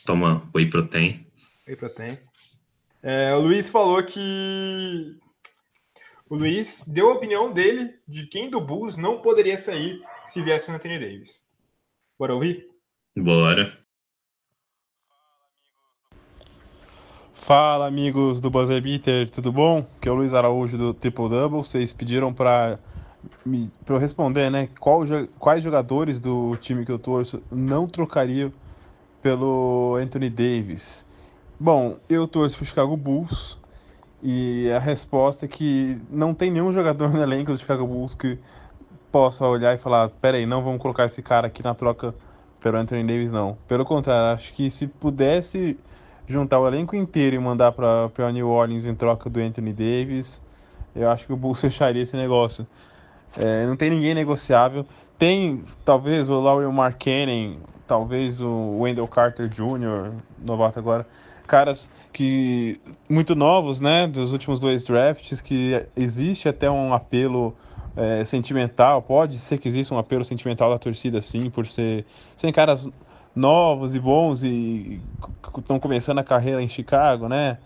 Toma whey protein. Whey protein. O Luiz falou que... O Luiz deu a opinião dele de quem do Bulls não poderia sair se viesse o Anthony Davis. Bora ouvir? Bora. Fala, amigos do Buzzer Beater, tudo bom? Que é o Luiz Araújo do Triple Double. Vocês pediram para eu responder, né? Quais jogadores do time que eu torço não trocariam pelo Anthony Davis? Bom, eu torço pro Chicago Bulls e a resposta é que não tem nenhum jogador no elenco do Chicago Bulls que possa olhar e falar: peraí, não vamos colocar esse cara aqui na troca pelo Anthony Davis, não. Pelo contrário, acho que se pudesse juntar o elenco inteiro e mandar para New Orleans em troca do Anthony Davis, eu acho que o Bulls fecharia esse negócio. Não tem ninguém negociável. Tem talvez o Lauri Markkanen, talvez o Wendell Carter Jr., novato agora, caras que muito novos, né, dos últimos 2 drafts, que existe até um apelo sentimental, pode ser que exista um apelo sentimental da torcida, sim, por serem caras novos e bons e estão começando a carreira em Chicago, né?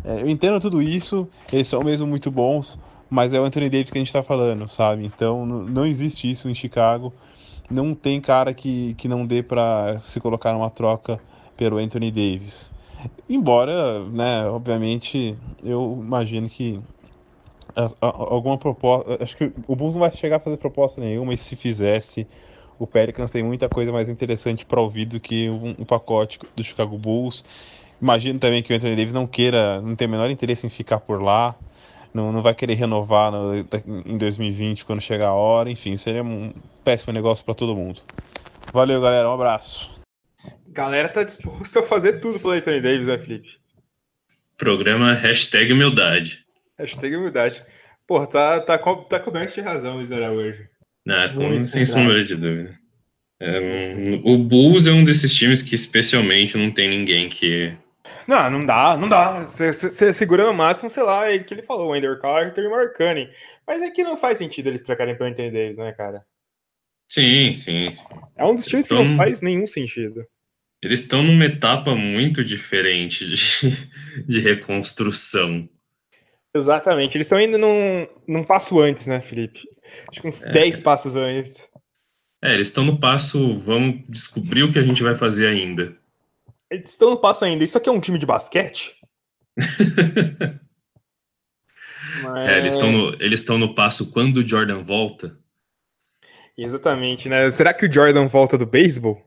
Eu entendo tudo isso, eles são mesmo muito bons, mas é o Anthony Davis que a gente tá falando, sabe? Então não existe isso em Chicago, não tem cara que não dê para se colocar numa troca pelo Anthony Davis. Embora, né, obviamente, eu imagino que alguma proposta, acho que o Bulls não vai chegar a fazer proposta nenhuma, e se fizesse, o Pelicans tem muita coisa mais interessante para ouvir do que um pacote do Chicago Bulls. Imagino também que o Anthony Davis não tem o menor interesse em ficar por lá, não vai querer renovar em 2020 quando chegar a hora, enfim, seria um péssimo negócio para todo mundo. Valeu, galera, um abraço. Galera tá disposta a fazer tudo pelo Anthony Davis, né, Felipe? Programa #humildade. #humildade. Porra, tá coberto de razão, Luiz Araújo. Sem sombra de dúvida. O Bulls é um desses times que especialmente não tem ninguém que... Não dá. Você segura no máximo, sei lá, é que ele falou, o Wendell Carter e o Markkanen. Mas é que não faz sentido eles trocarem pelo Anthony Davis, né, cara? Sim. É um dos times que não faz nenhum sentido. Eles estão numa etapa muito diferente de reconstrução. Exatamente, eles estão indo num passo antes, né, Felipe? Acho que uns 10 passos antes. Eles estão no passo, vamos descobrir o que a gente vai fazer ainda. Eles estão no passo ainda. Isso aqui é um time de basquete? Eles estão no passo quando o Jordan volta. Exatamente, né? Será que o Jordan volta do beisebol?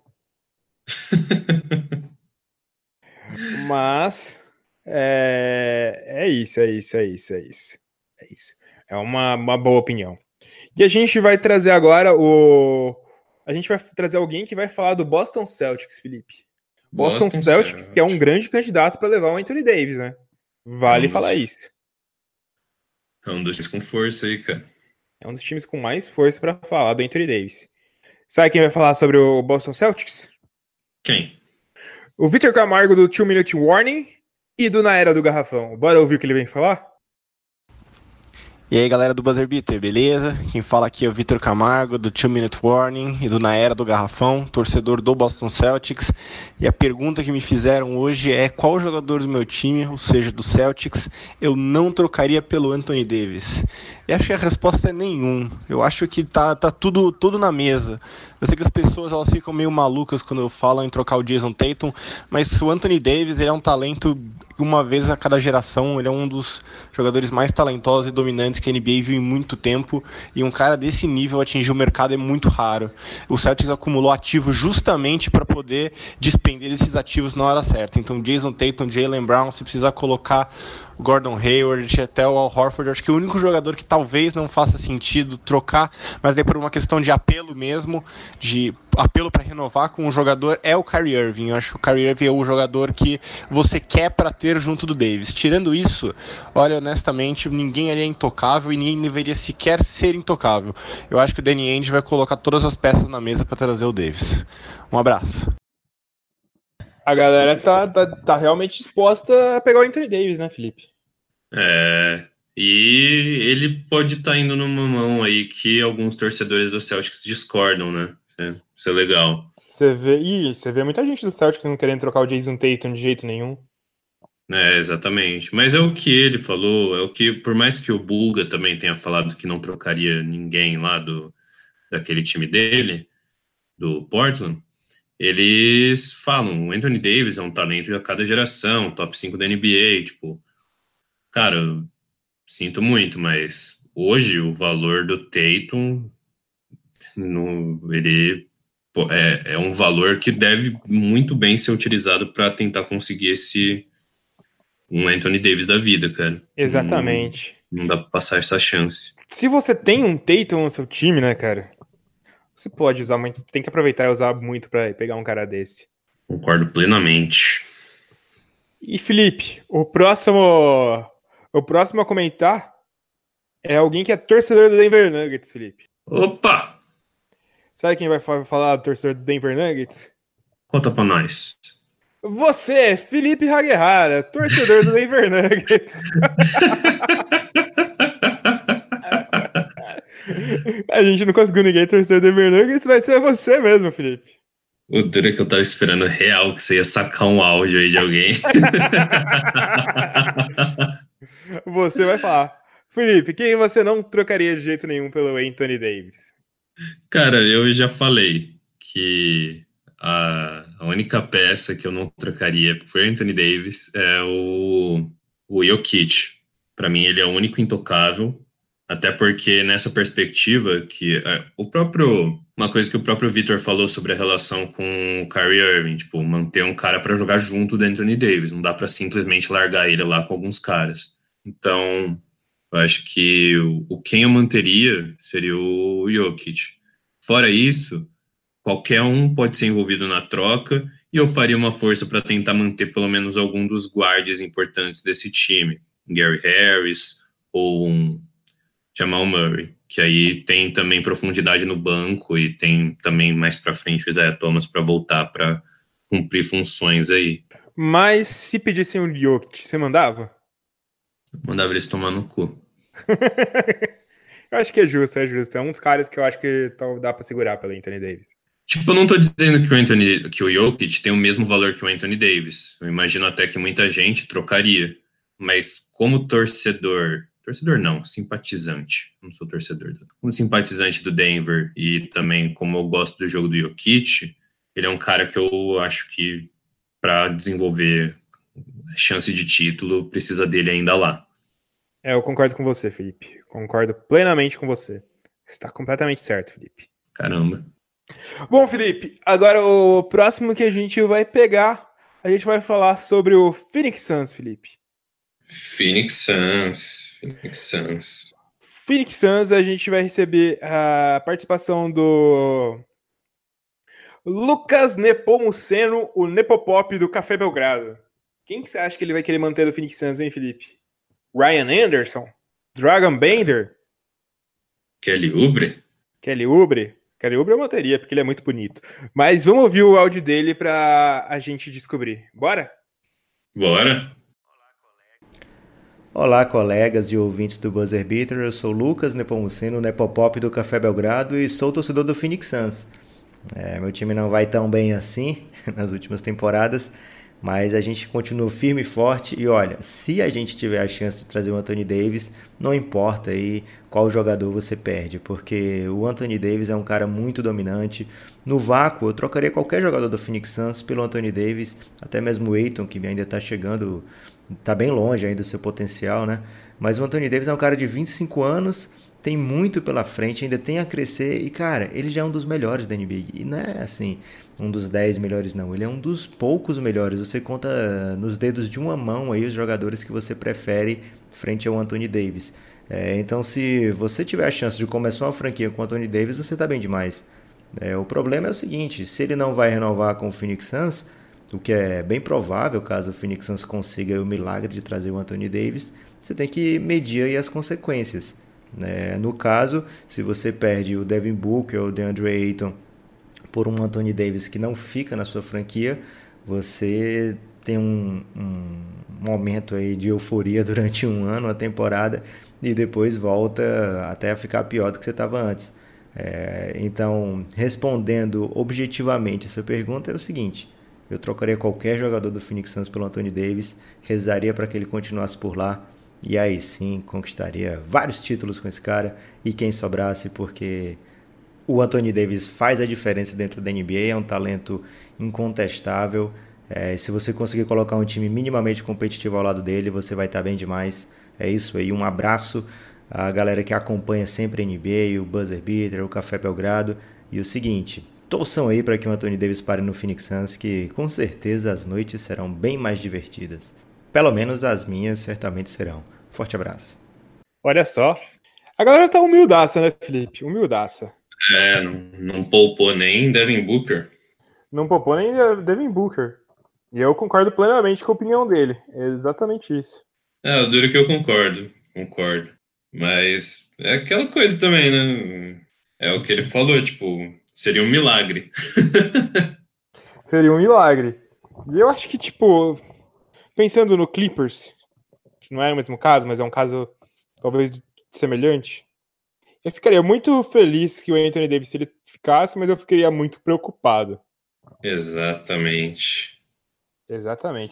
Mas é isso. É uma boa opinião. E a gente vai trazer agora a gente vai trazer alguém que vai falar do Boston Celtics, Felipe. Boston Celtics, que é um grande candidato para levar o Anthony Davis, né? Vale falar isso. É um dos times com força aí, cara. É um dos times com mais força para falar do Anthony Davis. Sabe quem vai falar sobre o Boston Celtics? Quem? O Vitor Camargo do 2 Minute Warning e do Na Era do Garrafão. Bora ouvir o que ele vem falar? E aí, galera do Buzzer Beater, beleza? Quem fala aqui é o Vitor Camargo, do 2 Minute Warning e do Na Era do Garrafão, torcedor do Boston Celtics. E a pergunta que me fizeram hoje é: qual jogador do meu time, ou seja, do Celtics, eu não trocaria pelo Anthony Davis? E acho que a resposta é nenhum. Eu acho que tá tudo na mesa. Eu sei que as pessoas elas ficam meio malucas quando eu falo em trocar o Jason Tatum, mas o Anthony Davis ele é um talento uma vez a cada geração, ele é um dos jogadores mais talentosos e dominantes que a NBA viu em muito tempo, e um cara desse nível atingir o mercado é muito raro. O Celtics acumulou ativos justamente para poder despender esses ativos na hora certa. Então Jason Tatum, Jaylen Brown, se precisar colocar o Gordon Hayward, até o Al Horford, acho que o único jogador que talvez não faça sentido trocar, mas é por uma questão de apelo mesmo, de apelo para renovar com o jogador, é o Kyrie Irving. Eu acho que o Kyrie Irving é o jogador que você quer para ter junto do Davis. Tirando isso, olha, honestamente, ninguém ali é intocável e ninguém deveria sequer ser intocável. Eu acho que o Danny Ainge vai colocar todas as peças na mesa para trazer o Davis. Um abraço. A galera tá realmente disposta a pegar o Anthony Davis, né, Felipe? E ele pode estar indo numa mão aí que alguns torcedores do Celtics discordam, né? Isso é legal. Você vê muita gente do Celtics não querendo trocar o Jason Tatum de jeito nenhum. Exatamente. Mas é o que ele falou, é o que, por mais que o Bulga também tenha falado que não trocaria ninguém lá daquele time dele, do Portland, eles falam, o Anthony Davis é um talento de cada geração, top 5 da NBA, tipo, cara, eu sinto muito, mas hoje o valor do Tatum, ele é um valor que deve muito bem ser utilizado para tentar conseguir um Anthony Davis da vida, cara. Exatamente. Não dá pra passar essa chance. Se você tem um Tatum no seu time, né, cara? Você pode usar muito, tem que aproveitar e usar muito pra pegar um cara desse. Concordo plenamente. E Felipe, o próximo a comentar é alguém que é torcedor do Denver Nuggets, Felipe. Opa! Sabe quem vai falar do torcedor do Denver Nuggets? Conta pra nós. Você, Felipe Haguerrara, torcedor do Denver Nuggets. A gente não conseguiu ninguém torcer do Denver Nuggets, vai ser você mesmo, Felipe. O duro é que eu tava esperando real que você ia sacar um áudio aí de alguém. Você vai falar. Felipe, quem você não trocaria de jeito nenhum pelo Anthony Davis? Cara, eu já falei que a única peça que eu não trocaria por Anthony Davis é o Jokic. Para mim, ele é o único intocável, até porque nessa perspectiva que uma coisa que o próprio Vitor falou sobre a relação com o Kyrie Irving, tipo, manter um cara para jogar junto do Anthony Davis, não dá para simplesmente largar ele lá com alguns caras. Então, eu acho que quem eu manteria seria o Jokic. Fora isso, qualquer um pode ser envolvido na troca e eu faria uma força para tentar manter pelo menos algum dos guardas importantes desse time. Gary Harris ou um Jamal Murray, que aí tem também profundidade no banco e tem também mais para frente o Isaiah Thomas para voltar para cumprir funções aí. Mas se pedissem um Jokic, você mandava? Mandava eles tomar no cu. Eu acho que é justo. É uns caras que eu acho que dá pra segurar pelo Anthony Davis. Tipo, eu não tô dizendo que o Jokic tem o mesmo valor que o Anthony Davis. Eu imagino até que muita gente trocaria. Mas como torcedor não, simpatizante. Não sou torcedor. Como simpatizante do Denver e também como eu gosto do jogo do Jokic, ele é um cara que eu acho que para desenvolver chance de título precisa dele ainda lá. Eu concordo com você, Felipe. Concordo plenamente com você. Você está completamente certo, Felipe. Caramba. Bom, Felipe, agora o próximo que a gente vai pegar, a gente vai falar sobre o Phoenix Suns, Felipe. Phoenix Suns, a gente vai receber a participação do Lucas Nepomuceno, o Nepopop do Café Belgrado. Quem que você acha que ele vai querer manter do Phoenix Suns, hein, Felipe? Ryan Anderson? Dragan Bender? Kelly Oubre Eu manteria, porque ele é muito bonito. Mas vamos ouvir o áudio dele pra a gente descobrir. Bora? Bora! Olá, colegas e ouvintes do Buzzer Beater. Eu sou Lucas Nepomuceno, Nepopop do Café Belgrado e sou torcedor do Phoenix Suns. Meu time não vai tão bem assim nas últimas temporadas, mas a gente continua firme e forte. E olha, se a gente tiver a chance de trazer o Anthony Davis, não importa aí qual jogador você perde, porque o Anthony Davis é um cara muito dominante. No vácuo, eu trocaria qualquer jogador do Phoenix Suns pelo Anthony Davis, até mesmo o Ayton, que ainda está chegando, está bem longe ainda do seu potencial, né? Mas o Anthony Davis é um cara de 25 anos, tem muito pela frente, ainda tem a crescer e, cara, ele já é um dos melhores da NBA. E não é assim, um dos 10 melhores não, ele é um dos poucos melhores. Você conta nos dedos de uma mão aí os jogadores que você prefere frente ao Anthony Davis. Então, se você tiver a chance de começar uma franquia com o Anthony Davis, você tá bem demais. O problema é o seguinte, se ele não vai renovar com o Phoenix Suns, o que é bem provável caso o Phoenix Suns consiga o milagre de trazer o Anthony Davis, você tem que medir aí as consequências. No caso, se você perde o Devin Booker ou o DeAndre Ayton por um Anthony Davis que não fica na sua franquia, você tem um momento aí de euforia durante um ano, uma temporada, e depois volta até a ficar pior do que você estava antes. Então, respondendo objetivamente essa pergunta, é o seguinte: eu trocaria qualquer jogador do Phoenix Suns pelo Anthony Davis, rezaria para que ele continuasse por lá, e aí sim conquistaria vários títulos com esse cara, e quem sobrasse, porque O Anthony Davis faz a diferença dentro da NBA, é um talento incontestável. Se você conseguir colocar um time minimamente competitivo ao lado dele, você vai estar bem demais. É isso aí, um abraço à galera que acompanha sempre a NBA, o Buzzer Beater, o Café Belgrado. E o seguinte, torçam aí para que o Anthony Davis pare no Phoenix Suns, que com certeza as noites serão bem mais divertidas. Pelo menos as minhas certamente serão. Forte abraço. Olha só. A galera tá humildaça, né, Felipe? Humildaça. Não poupou nem Devin Booker. Não poupou nem Devin Booker. E eu concordo plenamente com a opinião dele. É exatamente isso. O duro que eu concordo. Mas é aquela coisa também, né? É o que ele falou, tipo, seria um milagre. Seria um milagre. E eu acho que, tipo, pensando no Clippers, que não é o mesmo caso, mas é um caso talvez semelhante, eu ficaria muito feliz que o Anthony Davis ele ficasse, mas eu ficaria muito preocupado. Exatamente. O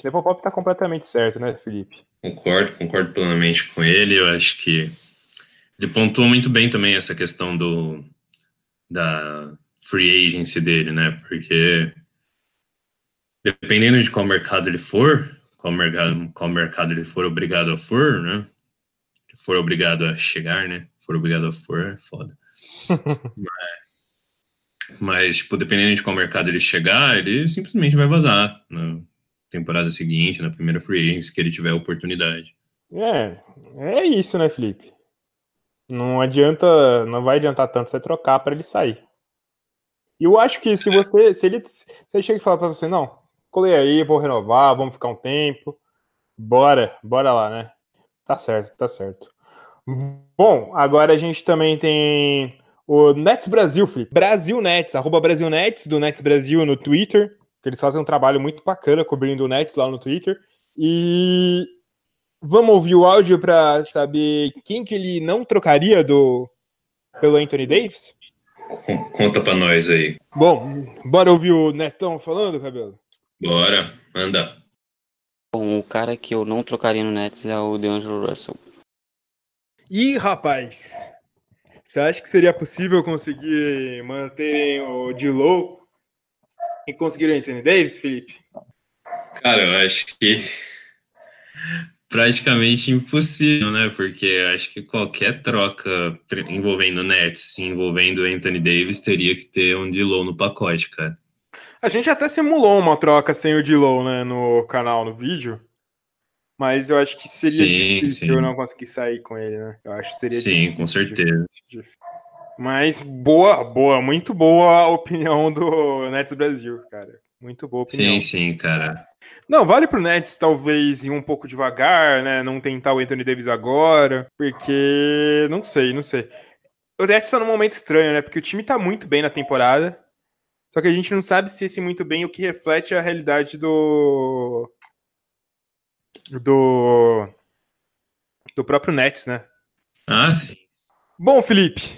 Nepopop tá completamente certo, né, Felipe? Concordo plenamente com ele. Eu acho que ele pontuou muito bem também essa questão da free agency dele, né? Porque dependendo de qual mercado ele for, qual mercado ele for obrigado a for, né? For obrigado a chegar, né? For obrigado a for, é foda. Mas, tipo, dependendo de qual mercado ele chegar, ele simplesmente vai vazar na temporada seguinte, na primeira free agency, que ele tiver oportunidade. É isso, né, Felipe? Não vai adiantar tanto você trocar para ele sair. E eu acho que se ele chega e fala para você, não, colei aí, vou renovar, vamos ficar um tempo, bora lá, né? Tá certo. Bom, agora a gente também tem o Nets Brasil, Felipe. Brasil Nets, @BrasilNets, do Nets Brasil no Twitter, que eles fazem um trabalho muito bacana cobrindo o Nets lá no Twitter. E vamos ouvir o áudio para saber quem que ele não trocaria pelo Anthony Davis? Conta pra nós aí. Bom, bora ouvir o Netão falando, Cabelo? Bora, anda. Bom, o cara que eu não trocaria no Nets é o DeAngelo Russell. Ih, rapaz, você acha que seria possível conseguir manterem o D-Low e conseguir o Anthony Davis, Felipe? Cara, eu acho que praticamente impossível, né? Porque eu acho que qualquer troca envolvendo Nets, envolvendo Anthony Davis, teria que ter um D-Low no pacote, cara. A gente até simulou uma troca sem o D-Low, né, no canal, no vídeo. Mas eu acho que seria difícil eu não conseguir sair com ele, né? Eu acho que seria difícil. Sim, com certeza. Difícil. Mas muito boa a opinião do Nets Brasil, cara. Muito boa opinião. Sim, cara. Não, vale pro Nets talvez ir um pouco devagar, né? Não tentar o Anthony Davis agora, porque não sei. O Nets tá num momento estranho, né? Porque o time tá muito bem na temporada, só que a gente não sabe se esse muito bem o que reflete a realidade do próprio Nets, né? Ah, sim. Bom, Felipe,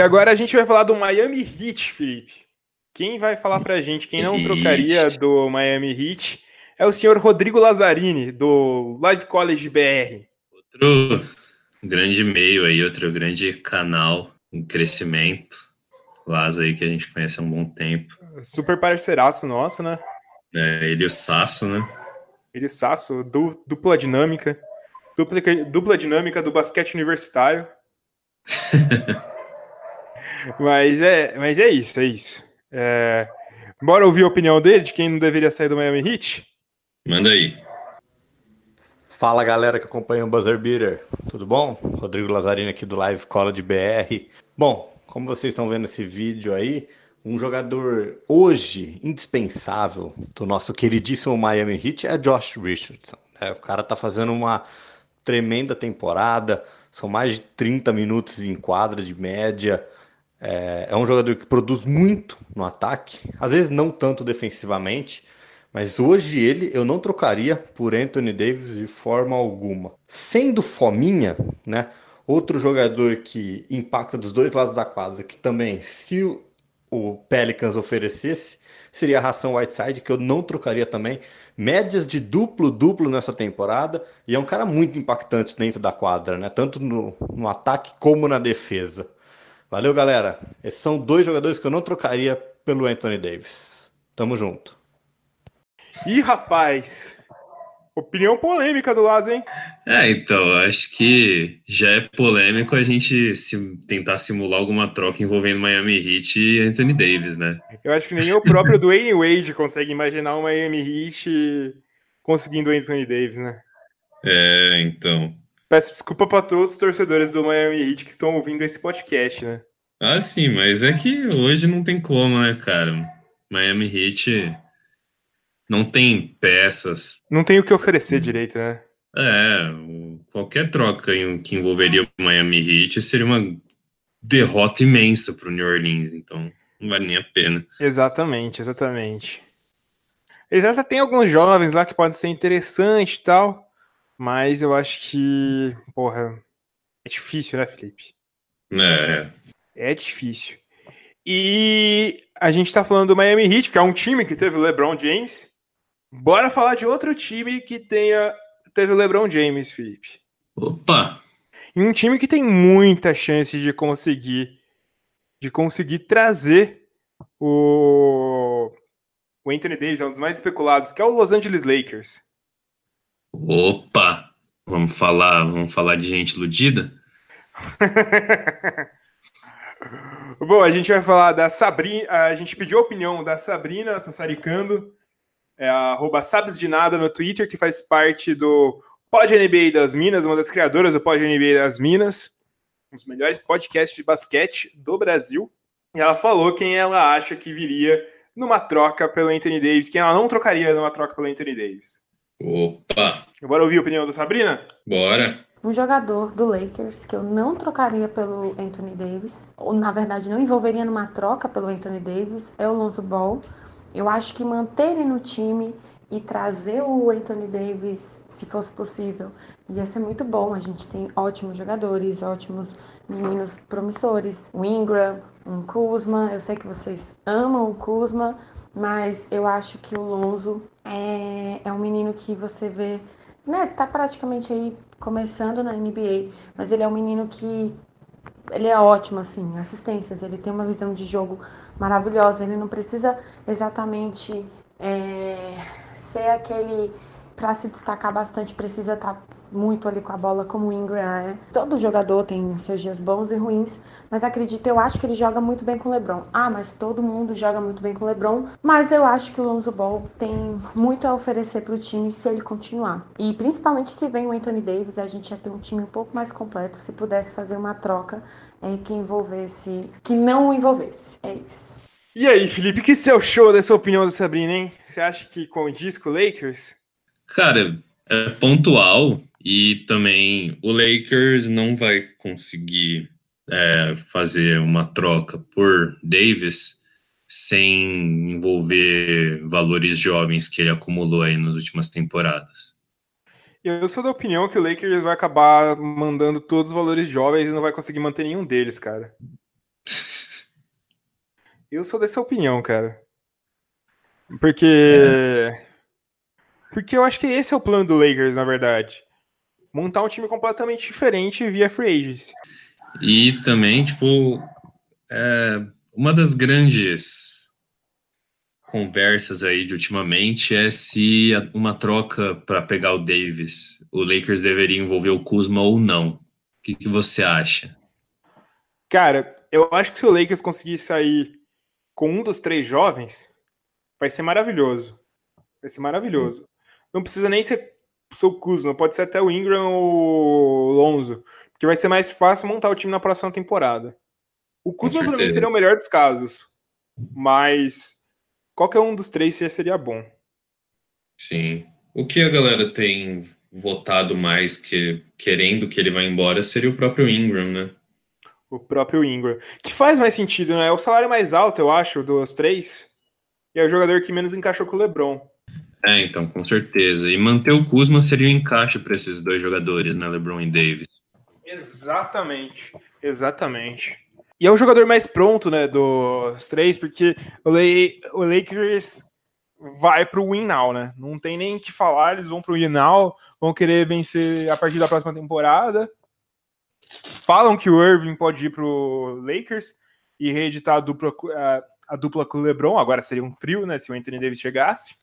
agora a gente vai falar do Miami Heat, Felipe. Quem vai falar pra gente, quem não trocaria do Miami Heat, é o senhor Rodrigo Lazzarini, do Live College BR. Outro grande meio aí, outro grande canal em crescimento. Laza aí que a gente conhece há um bom tempo. Super parceiraço nosso, né? Ele e o Sasso, né? Ele e Sasso, dupla dinâmica. Dupla dinâmica do basquete universitário. mas é isso. Bora ouvir a opinião dele, de quem não deveria sair do Miami Heat? Manda aí. Fala, galera que acompanha o Buzzer Beater, tudo bom? Rodrigo Lazzarini aqui do Live College BR. Bom, como vocês estão vendo esse vídeo aí, um jogador hoje indispensável do nosso queridíssimo Miami Heat é Josh Richardson. O cara tá fazendo uma tremenda temporada, são mais de 30 minutos em quadra de média. É um jogador que produz muito no ataque, às vezes não tanto defensivamente, mas hoje eu não trocaria por Anthony Davis de forma alguma. Sendo fominha, né? Outro jogador que impacta dos dois lados da quadra, que também, se o Pelicans oferecesse, seria a Hassan Whiteside, que eu não trocaria também. Médias de duplo nessa temporada, e é um cara muito impactante dentro da quadra, né? Tanto no ataque como na defesa. Valeu, galera. Esses são 2 jogadores que eu não trocaria pelo Anthony Davis. Tamo junto. Ih, rapaz. Opinião polêmica do Laz, hein? Então, acho que já é polêmico a gente tentar simular alguma troca envolvendo Miami Heat e Anthony Davis, né? Eu acho que nem o próprio Dwayne Wade consegue imaginar o Miami Heat conseguindo o Anthony Davis, né? Então. Peço desculpa para todos os torcedores do Miami Heat que estão ouvindo esse podcast, né? Ah, sim, mas é que hoje não tem como, né, cara? Miami Heat não tem peças. Não tem o que oferecer direito, né? Qualquer troca que envolveria o Miami Heat seria uma derrota imensa para o New Orleans, então não vale nem a pena. Exatamente. Eles até tem alguns jovens lá que podem ser interessantes e tal, mas eu acho que, porra, é difícil, né, Felipe? É difícil. E a gente tá falando do Miami Heat, que é um time que teve o LeBron James. Bora falar de outro time que teve o LeBron James, Felipe. Opa! E um time que tem muita chance de conseguir trazer o Anthony Davis, é um dos mais especulados, que é o Los Angeles Lakers. Opa! Vamos falar de gente iludida? Bom, a gente vai falar da Sabrina. A gente pediu a opinião da Sabrina Sassaricando, @sabesdenada no Twitter, que faz parte do Pod NBA das Minas, uma das criadoras do Pod NBA das Minas, um dos melhores podcasts de basquete do Brasil. E ela falou quem ela acha que viria numa troca pelo Anthony Davis, quem ela não trocaria numa troca pelo Anthony Davis. Opa! Bora ouvir a opinião da Sabrina? Bora! Um jogador do Lakers que eu não trocaria pelo Anthony Davis, ou na verdade não envolveria numa troca pelo Anthony Davis, é o Lonzo Ball. Eu acho que manter ele no time e trazer o Anthony Davis, se fosse possível, ia ser muito bom. A gente tem ótimos jogadores, ótimos meninos promissores. O Ingram, um Kuzma, eu sei que vocês amam o Kuzma, mas eu acho que o Lonzo é um menino que você vê, né, tá praticamente aí começando na NBA, mas ele é um menino que ele é ótimo, assim, assistências, ele tem uma visão de jogo maravilhosa, ele não precisa exatamente ser aquele, para se destacar bastante, precisa estar muito ali com a bola, como o Ingram é. Todo jogador tem seus dias bons e ruins, mas eu acho que ele joga muito bem com o LeBron. Mas todo mundo joga muito bem com o LeBron, mas eu acho que o Lonzo Ball tem muito a oferecer para o time se ele continuar. E principalmente se vem o Anthony Davis, a gente ia ter um time um pouco mais completo, se pudesse fazer uma troca que não o envolvesse. É isso. E aí, Felipe, que seu show dessa opinião da Sabrina, hein? Você acha que condiz com o Lakers? Cara, é pontual e também o Lakers não vai conseguir fazer uma troca por Davis sem envolver valores jovens que ele acumulou aí nas últimas temporadas. Eu sou da opinião que o Lakers vai acabar mandando todos os valores jovens e não vai conseguir manter nenhum deles, cara. Eu sou dessa opinião, cara. Porque eu acho que esse é o plano do Lakers, na verdade. Montar um time completamente diferente via free agency. E também, uma das grandes conversas aí de ultimamente é se uma troca para pegar o Davis, o Lakers deveria envolver o Kuzma ou não. O que você acha? Cara, eu acho que se o Lakers conseguir sair com um dos 3 jovens, vai ser maravilhoso. Vai ser maravilhoso. Não precisa nem ser o Kuzma, pode ser até o Ingram ou o Lonzo, porque vai ser mais fácil montar o time na próxima temporada. O Kuzma para mim seria o melhor dos casos, mas qualquer um dos 3 seria bom. Sim. O que a galera tem votado mais querendo que ele vá embora seria o próprio Ingram, né? O próprio Ingram. Que faz mais sentido, né? É o salário mais alto, eu acho, dos 3. E é o jogador que menos encaixou com o LeBron. Então, com certeza. E manter o Kuzma seria um encaixe para esses 2 jogadores, né? LeBron e Davis. Exatamente. E é o jogador mais pronto, né, dos 3, porque o Lakers vai pro win now, né? Não tem nem o que falar, eles vão pro win now, vão querer vencer a partir da próxima temporada. falam que o Irving pode ir pro Lakers e reeditar a dupla com o LeBron. Agora seria um trio, né? Se o Anthony Davis chegasse.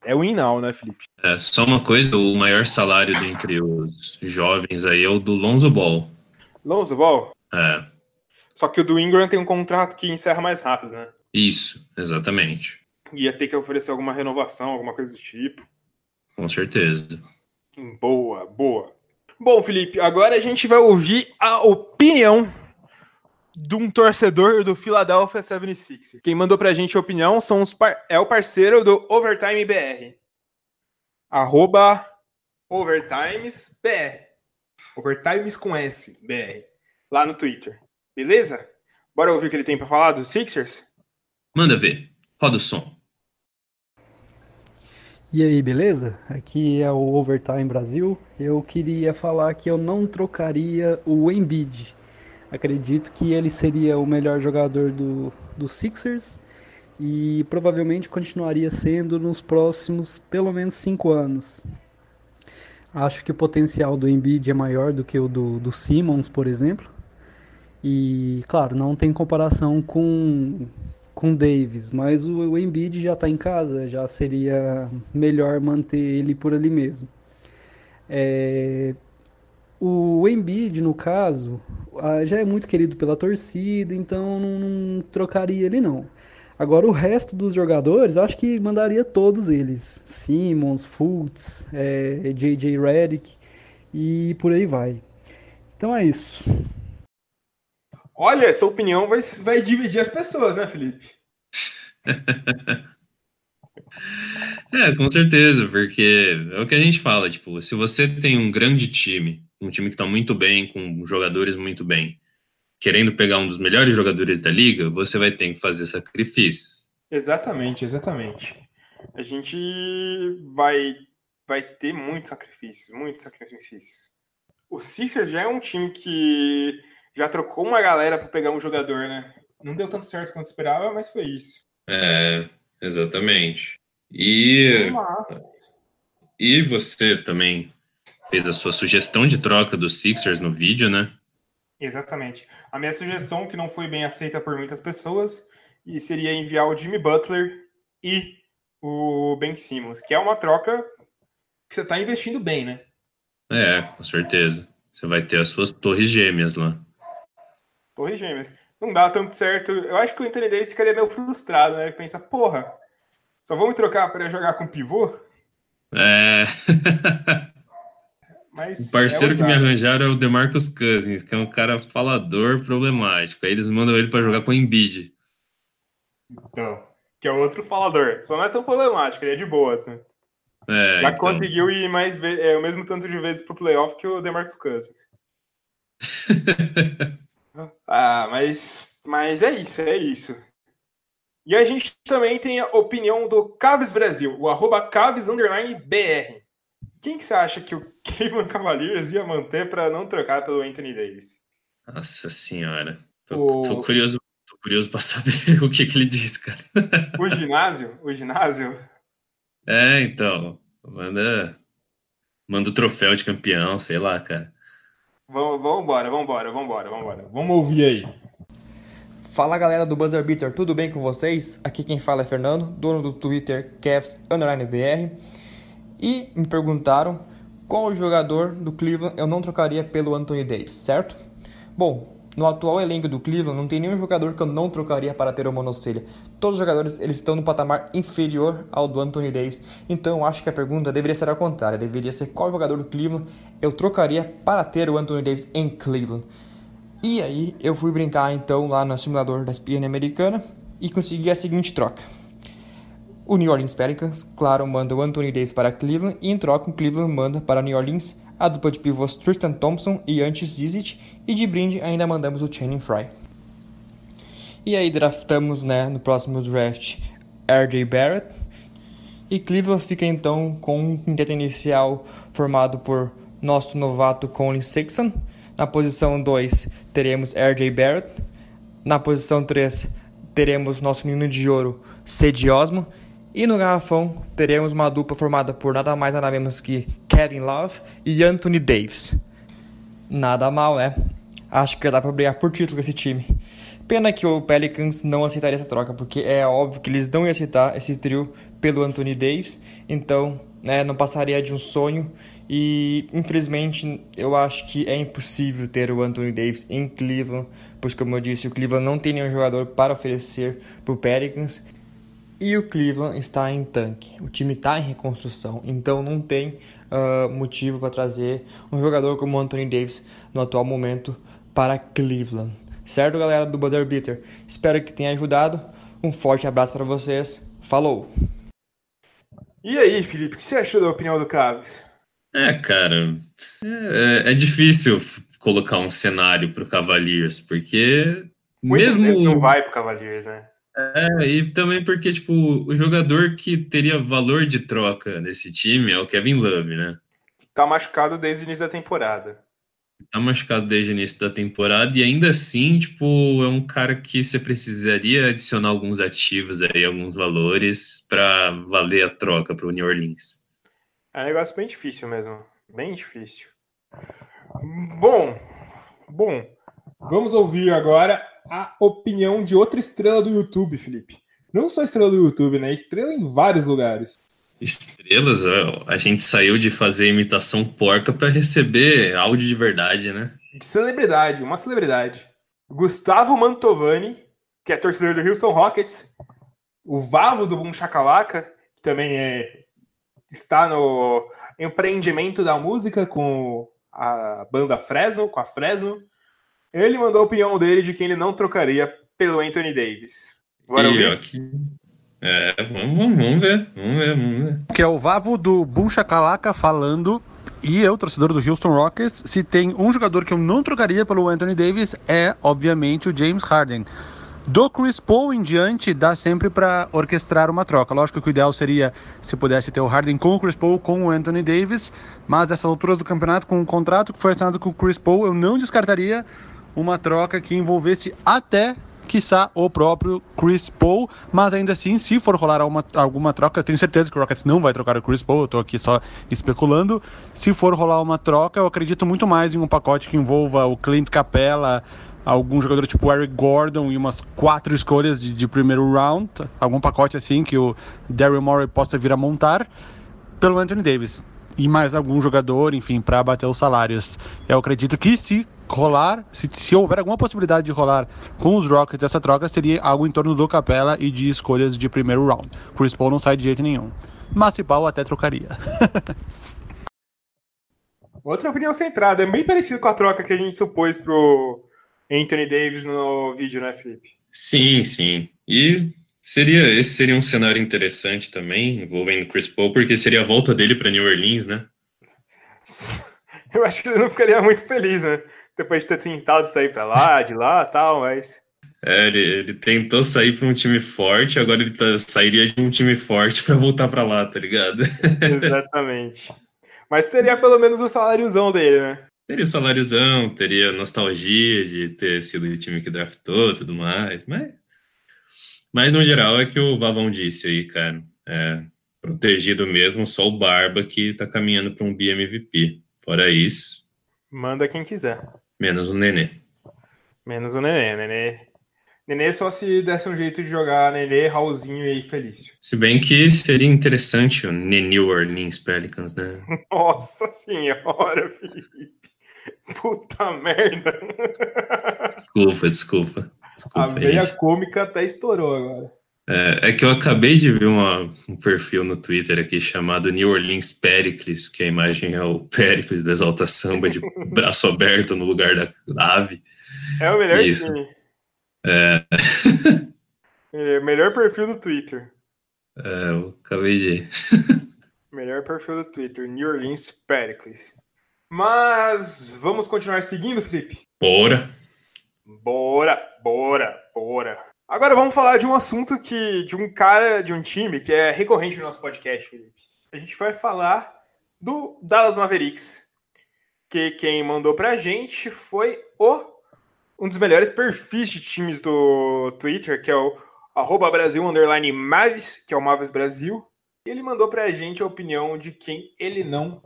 É win now, né, Felipe? Só uma coisa, o maior salário dentre os jovens aí é o do Lonzo Ball. Lonzo Ball? É. Só que o do Ingram tem um contrato que encerra mais rápido, né? Isso, exatamente. Ia ter que oferecer alguma renovação, alguma coisa do tipo. Com certeza. Boa, boa. Bom, Felipe, agora a gente vai ouvir a opinião de um torcedor do Philadelphia 76ers. Quem mandou pra gente a opinião é o parceiro do Overtime BR. @OvertimesBR. Overtimes com S, BR. Lá no Twitter. Beleza? Bora ouvir o que ele tem pra falar dos Sixers? Manda ver. Roda o som. E aí, beleza? Aqui é o Overtime Brasil. Eu queria falar que eu não trocaria o Embiid. Acredito que ele seria o melhor jogador do Sixers e provavelmente continuaria sendo nos próximos pelo menos 5 anos. Acho que o potencial do Embiid é maior do que o do Simmons, por exemplo. E, claro, não tem comparação com Davis, mas o Embiid já está em casa, já seria melhor manter ele por ali mesmo. O Embiid, no caso, já é muito querido pela torcida, então não trocaria ele não. Agora o resto dos jogadores, eu acho que mandaria todos eles. Simmons, Fultz, J.J. Redick e por aí vai. Então é isso. Olha, essa opinião vai dividir as pessoas, né, Felipe? Com certeza, porque é o que a gente fala, tipo, se você tem um grande time, um time que tá muito bem, com jogadores muito bem, querendo pegar um dos melhores jogadores da liga, você vai ter que fazer sacrifícios. Exatamente. A gente vai ter muitos sacrifícios. O Sixers já é um time que já trocou uma galera para pegar um jogador, né? Não deu tanto certo quanto esperava, mas foi isso. Exatamente. E você também fez a sua sugestão de troca dos Sixers no vídeo, né? Exatamente. A minha sugestão, que não foi bem aceita por muitas pessoas, seria enviar o Jimmy Butler e o Ben Simmons, que é uma troca que você está investindo bem, né? Com certeza. Você vai ter as suas torres gêmeas lá. Torres gêmeas. Não dá tanto certo. Eu acho que o Anthony Davis ficaria meio frustrado, né? Ele pensa, porra, só vamos trocar para jogar com pivô? Mas o parceiro que me arranjaram é o DeMarcus Cousins, que é um cara falador problemático. Aí eles mandam ele para jogar com o Embiid. Então, que é outro falador. Só não é tão problemático, ele é de boas, né? Já conseguiu ir o mesmo tanto de vezes pro playoff que o DeMarcus Cousins. Mas é isso. E a gente também tem a opinião do Caves Brasil, o @Caves_BR. Quem que você acha que o Cleveland Cavaliers ia manter para não trocar pelo Anthony Davis? Nossa senhora. Tô curioso para saber o que ele disse, cara. O ginásio? Então. Manda o troféu de campeão, sei lá, cara. Vambora. Vamos ouvir aí. Fala, galera do Buzzer Beater, tudo bem com vocês? Aqui quem fala é Fernando, dono do Twitter Cavs_BR. E me perguntaram qual jogador do Cleveland eu não trocaria pelo Anthony Davis, certo? Bom, no atual elenco do Cleveland não tem nenhum jogador que eu não trocaria para ter o monocelha. Todos os jogadores eles estão no patamar inferior ao do Anthony Davis. Então eu acho que a pergunta deveria ser ao contrário. Deveria ser qual jogador do Cleveland eu trocaria para ter o Anthony Davis em Cleveland. E aí eu fui brincar então lá no simulador da ESPN americana e consegui a seguinte troca. O New Orleans Pelicans, claro, manda o Anthony Davis para Cleveland e em troca o Cleveland manda para New Orleans a dupla de pivôs Tristan Thompson e Ante Zizic, e de brinde ainda mandamos o Channing Frye. E aí draftamos, no próximo draft R.J. Barrett, e Cleveland fica então com um quinteto inicial formado por nosso novato Colin Sexton. Na posição 2 teremos R.J. Barrett, na posição 3 teremos nosso menino de ouro Cedi Osmo, e no garrafão teremos uma dupla formada por nada mais nada menos que Kevin Love e Anthony Davis. Nada mal, né? Acho que dá pra brigar por título com esse time. Pena que o Pelicans não aceitaria essa troca, porque é óbvio que eles não iam aceitar esse trio pelo Anthony Davis. Então, né, não passaria de um sonho. E, infelizmente, eu acho que é impossível ter o Anthony Davis em Cleveland, pois, como eu disse, o Cleveland não tem nenhum jogador para oferecer para o Pelicans. E o Cleveland está em tanque. O time está em reconstrução, então não tem motivo para trazer um jogador como o Anthony Davis no atual momento para Cleveland. Certo, galera do Buzzer Beater? Espero que tenha ajudado. Um forte abraço para vocês. Falou! E aí, Felipe, o que você achou da opinião do Cavs? Cara, é difícil colocar um cenário pro Cavaliers, porque mesmo... não vai pro Cavaliers, né? E também porque, tipo, o jogador que teria valor de troca nesse time é o Kevin Love, né? Tá machucado desde o início da temporada. Tá machucado desde o início da temporada e ainda assim, tipo, é um cara que você precisaria adicionar alguns ativos aí, alguns valores pra valer a troca pro New Orleans. É um negócio bem difícil mesmo. Bem difícil. Bom, vamos ouvir agora a opinião de outra estrela do YouTube, Felipe. Não só estrela do YouTube, né? Estrela em vários lugares. Estrelas, a gente saiu de fazer imitação porca pra receber áudio de verdade, né? De celebridade, uma celebridade. Gustavo Mantovani, que é torcedor do Houston Rockets. O Vavo do Boom Shakalaka, que também está no empreendimento da música com a banda Fresno, com a Fresno. Ele mandou a opinião dele de quem ele não trocaria pelo Anthony Davis. Bora ouvir? Vamos ver. Que é o Vavo do Boom Shakalaka falando, e eu, torcedor do Houston Rockets, se tem um jogador que eu não trocaria pelo Anthony Davis é, obviamente, o James Harden. Do Chris Paul em diante, dá sempre para orquestrar uma troca. Lógico que o ideal seria se pudesse ter o Harden com o Chris Paul, com o Anthony Davis, mas nessas alturas do campeonato, com o contrato que foi assinado com o Chris Paul, eu não descartaria uma troca que envolvesse até, quiçá, o próprio Chris Paul, mas ainda assim, se for rolar alguma troca, eu tenho certeza que o Rockets não vai trocar o Chris Paul, eu tô aqui só especulando. Se for rolar uma troca, eu acredito muito mais em um pacote que envolva o Clint Capela, algum jogador tipo Eric Gordon e umas 4 escolhas de primeiro round, algum pacote assim que o Daryl Morey possa vir a montar, pelo Anthony Davis. E mais algum jogador, enfim, para bater os salários. Eu acredito que se rolar, se houver alguma possibilidade de rolar com os Rockets essa troca, seria algo em torno do Capela e de escolhas de primeiro round. Chris Paul não sai de jeito nenhum. Mas se Paul até trocaria. Outra opinião centrada, é bem parecido com a troca que a gente supôs pro Anthony Davis no vídeo, né, Felipe? Sim. E esse seria um cenário interessante também, envolvendo Chris Paul, porque seria a volta dele para New Orleans, né? Eu acho que ele não ficaria muito feliz, né? Depois de ter tentado sair para lá, de lá e tal, mas... Ele tentou sair para um time forte, agora ele sairia de um time forte para voltar para lá, tá ligado? Exatamente. Mas teria pelo menos o saláriozão dele, né? Teria o saláriozão, teria nostalgia de ter sido o time que draftou e tudo mais, mas no geral é que o Vavão disse aí, cara, protegido mesmo, só o Barba que tá caminhando para um BMVP. Fora isso... Manda quem quiser. Menos o Nenê. Menos o Nenê. Nenê só se desse um jeito de jogar Nenê, Raulzinho e Felício. Se bem que seria interessante o New Orleans Pelicans, né? Nossa senhora, Felipe. Puta merda. Desculpa. A veia cômica até estourou agora. É que eu acabei de ver um perfil no Twitter aqui chamado New Orleans Pericles, que a imagem é o Pericles da Exalta Samba de braço aberto no lugar da ave. É o melhor time. Melhor perfil do Twitter. Eu acabei de... Melhor perfil do Twitter, New Orleans Pericles. Mas vamos continuar seguindo, Felipe? Bora. Agora vamos falar de um assunto de um cara, de um time que é recorrente no nosso podcast, Felipe. A gente vai falar do Dallas Mavericks, que quem mandou pra gente foi um dos melhores perfis de times do Twitter, que é o @Brasil_Mavis, que é o Mavis Brasil. E ele mandou pra gente a opinião de quem ele não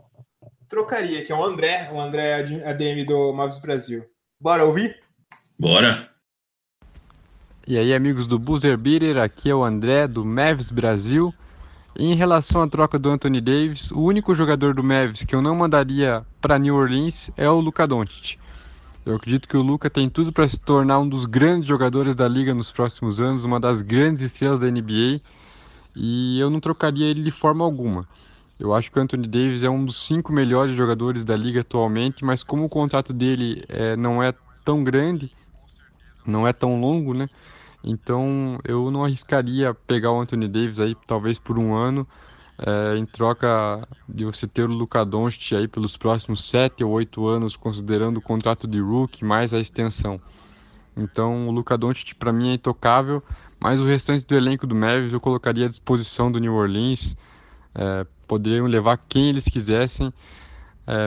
trocaria, que é o André. O André é ADM do Mavis Brasil. Bora ouvir? Bora. E aí, amigos do Buzzer Beater, aqui é o André, do Mavs Brasil. E em relação à troca do Anthony Davis, o único jogador do Mavs que eu não mandaria para New Orleans é o Luka Doncic. Eu acredito que o Luka tem tudo para se tornar um dos grandes jogadores da liga nos próximos anos, uma das grandes estrelas da NBA, e eu não trocaria ele de forma alguma. Eu acho que o Anthony Davis é um dos 5 melhores jogadores da liga atualmente, mas como o contrato dele não é tão grande, não é tão longo, né? Então eu não arriscaria pegar o Anthony Davis aí talvez por um ano, em troca de você ter o Luka Doncic aí pelos próximos 7 ou 8 anos, considerando o contrato de rookie mais a extensão. Então o Luka Doncic para mim é intocável, mas o restante do elenco do Mavs eu colocaria à disposição do New Orleans. Poderiam levar quem eles quisessem,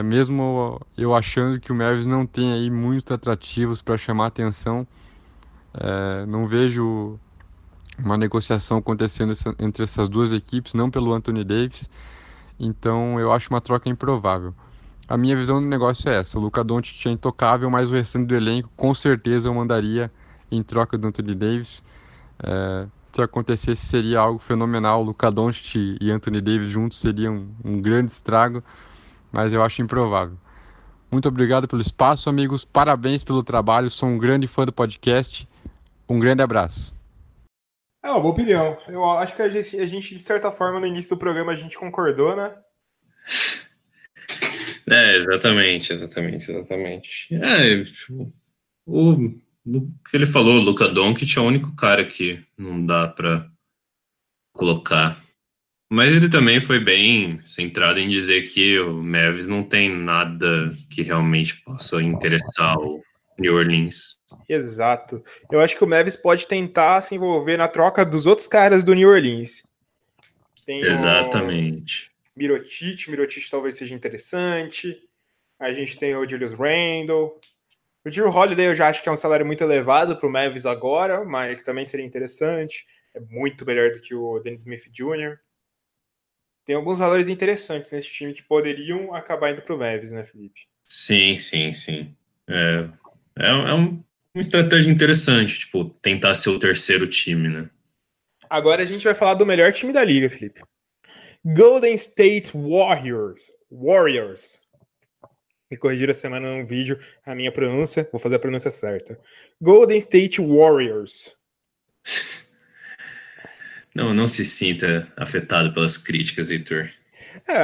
mesmo eu achando que o Mavs não tem aí muitos atrativos para chamar atenção. Não vejo uma negociação acontecendo entre essas duas equipes, não pelo Anthony Davis, então eu acho uma troca improvável. A minha visão do negócio é essa: o Luka Doncic é intocável, mas o restante do elenco com certeza eu mandaria em troca do Anthony Davis. Se acontecesse seria algo fenomenal, Luka Doncic e Anthony Davis juntos seria um grande estrago, mas eu acho improvável. Muito obrigado pelo espaço, amigos, parabéns pelo trabalho, sou um grande fã do podcast, um grande abraço. É uma boa opinião. Eu acho que a gente, de certa forma, no início do programa, a gente concordou, né? Exatamente. O que ele falou, o Luka Doncic é o único cara que não dá pra colocar. Mas ele também foi bem centrado em dizer que o Mavs não tem nada que realmente possa interessar o New Orleans. Exato. Eu acho que o Mavs pode tentar se envolver na troca dos outros caras do New Orleans. Tem Exatamente. o Mirotic talvez seja interessante. A gente tem o Julius Randle. O Drew Holiday eu já acho que é um salário muito elevado para o Mavs agora, mas também seria interessante. É muito melhor do que o Dennis Smith Jr. Tem alguns valores interessantes nesse time que poderiam acabar indo para o Mavs, né, Felipe? Sim. É uma estratégia interessante, tipo, tentar ser o terceiro time, né? Agora a gente vai falar do melhor time da liga, Felipe. Golden State Warriors. Me corrigiram essa semana num vídeo a minha pronúncia. Vou fazer a pronúncia certa. Golden State Warriors. Não se sinta afetado pelas críticas, Heitor.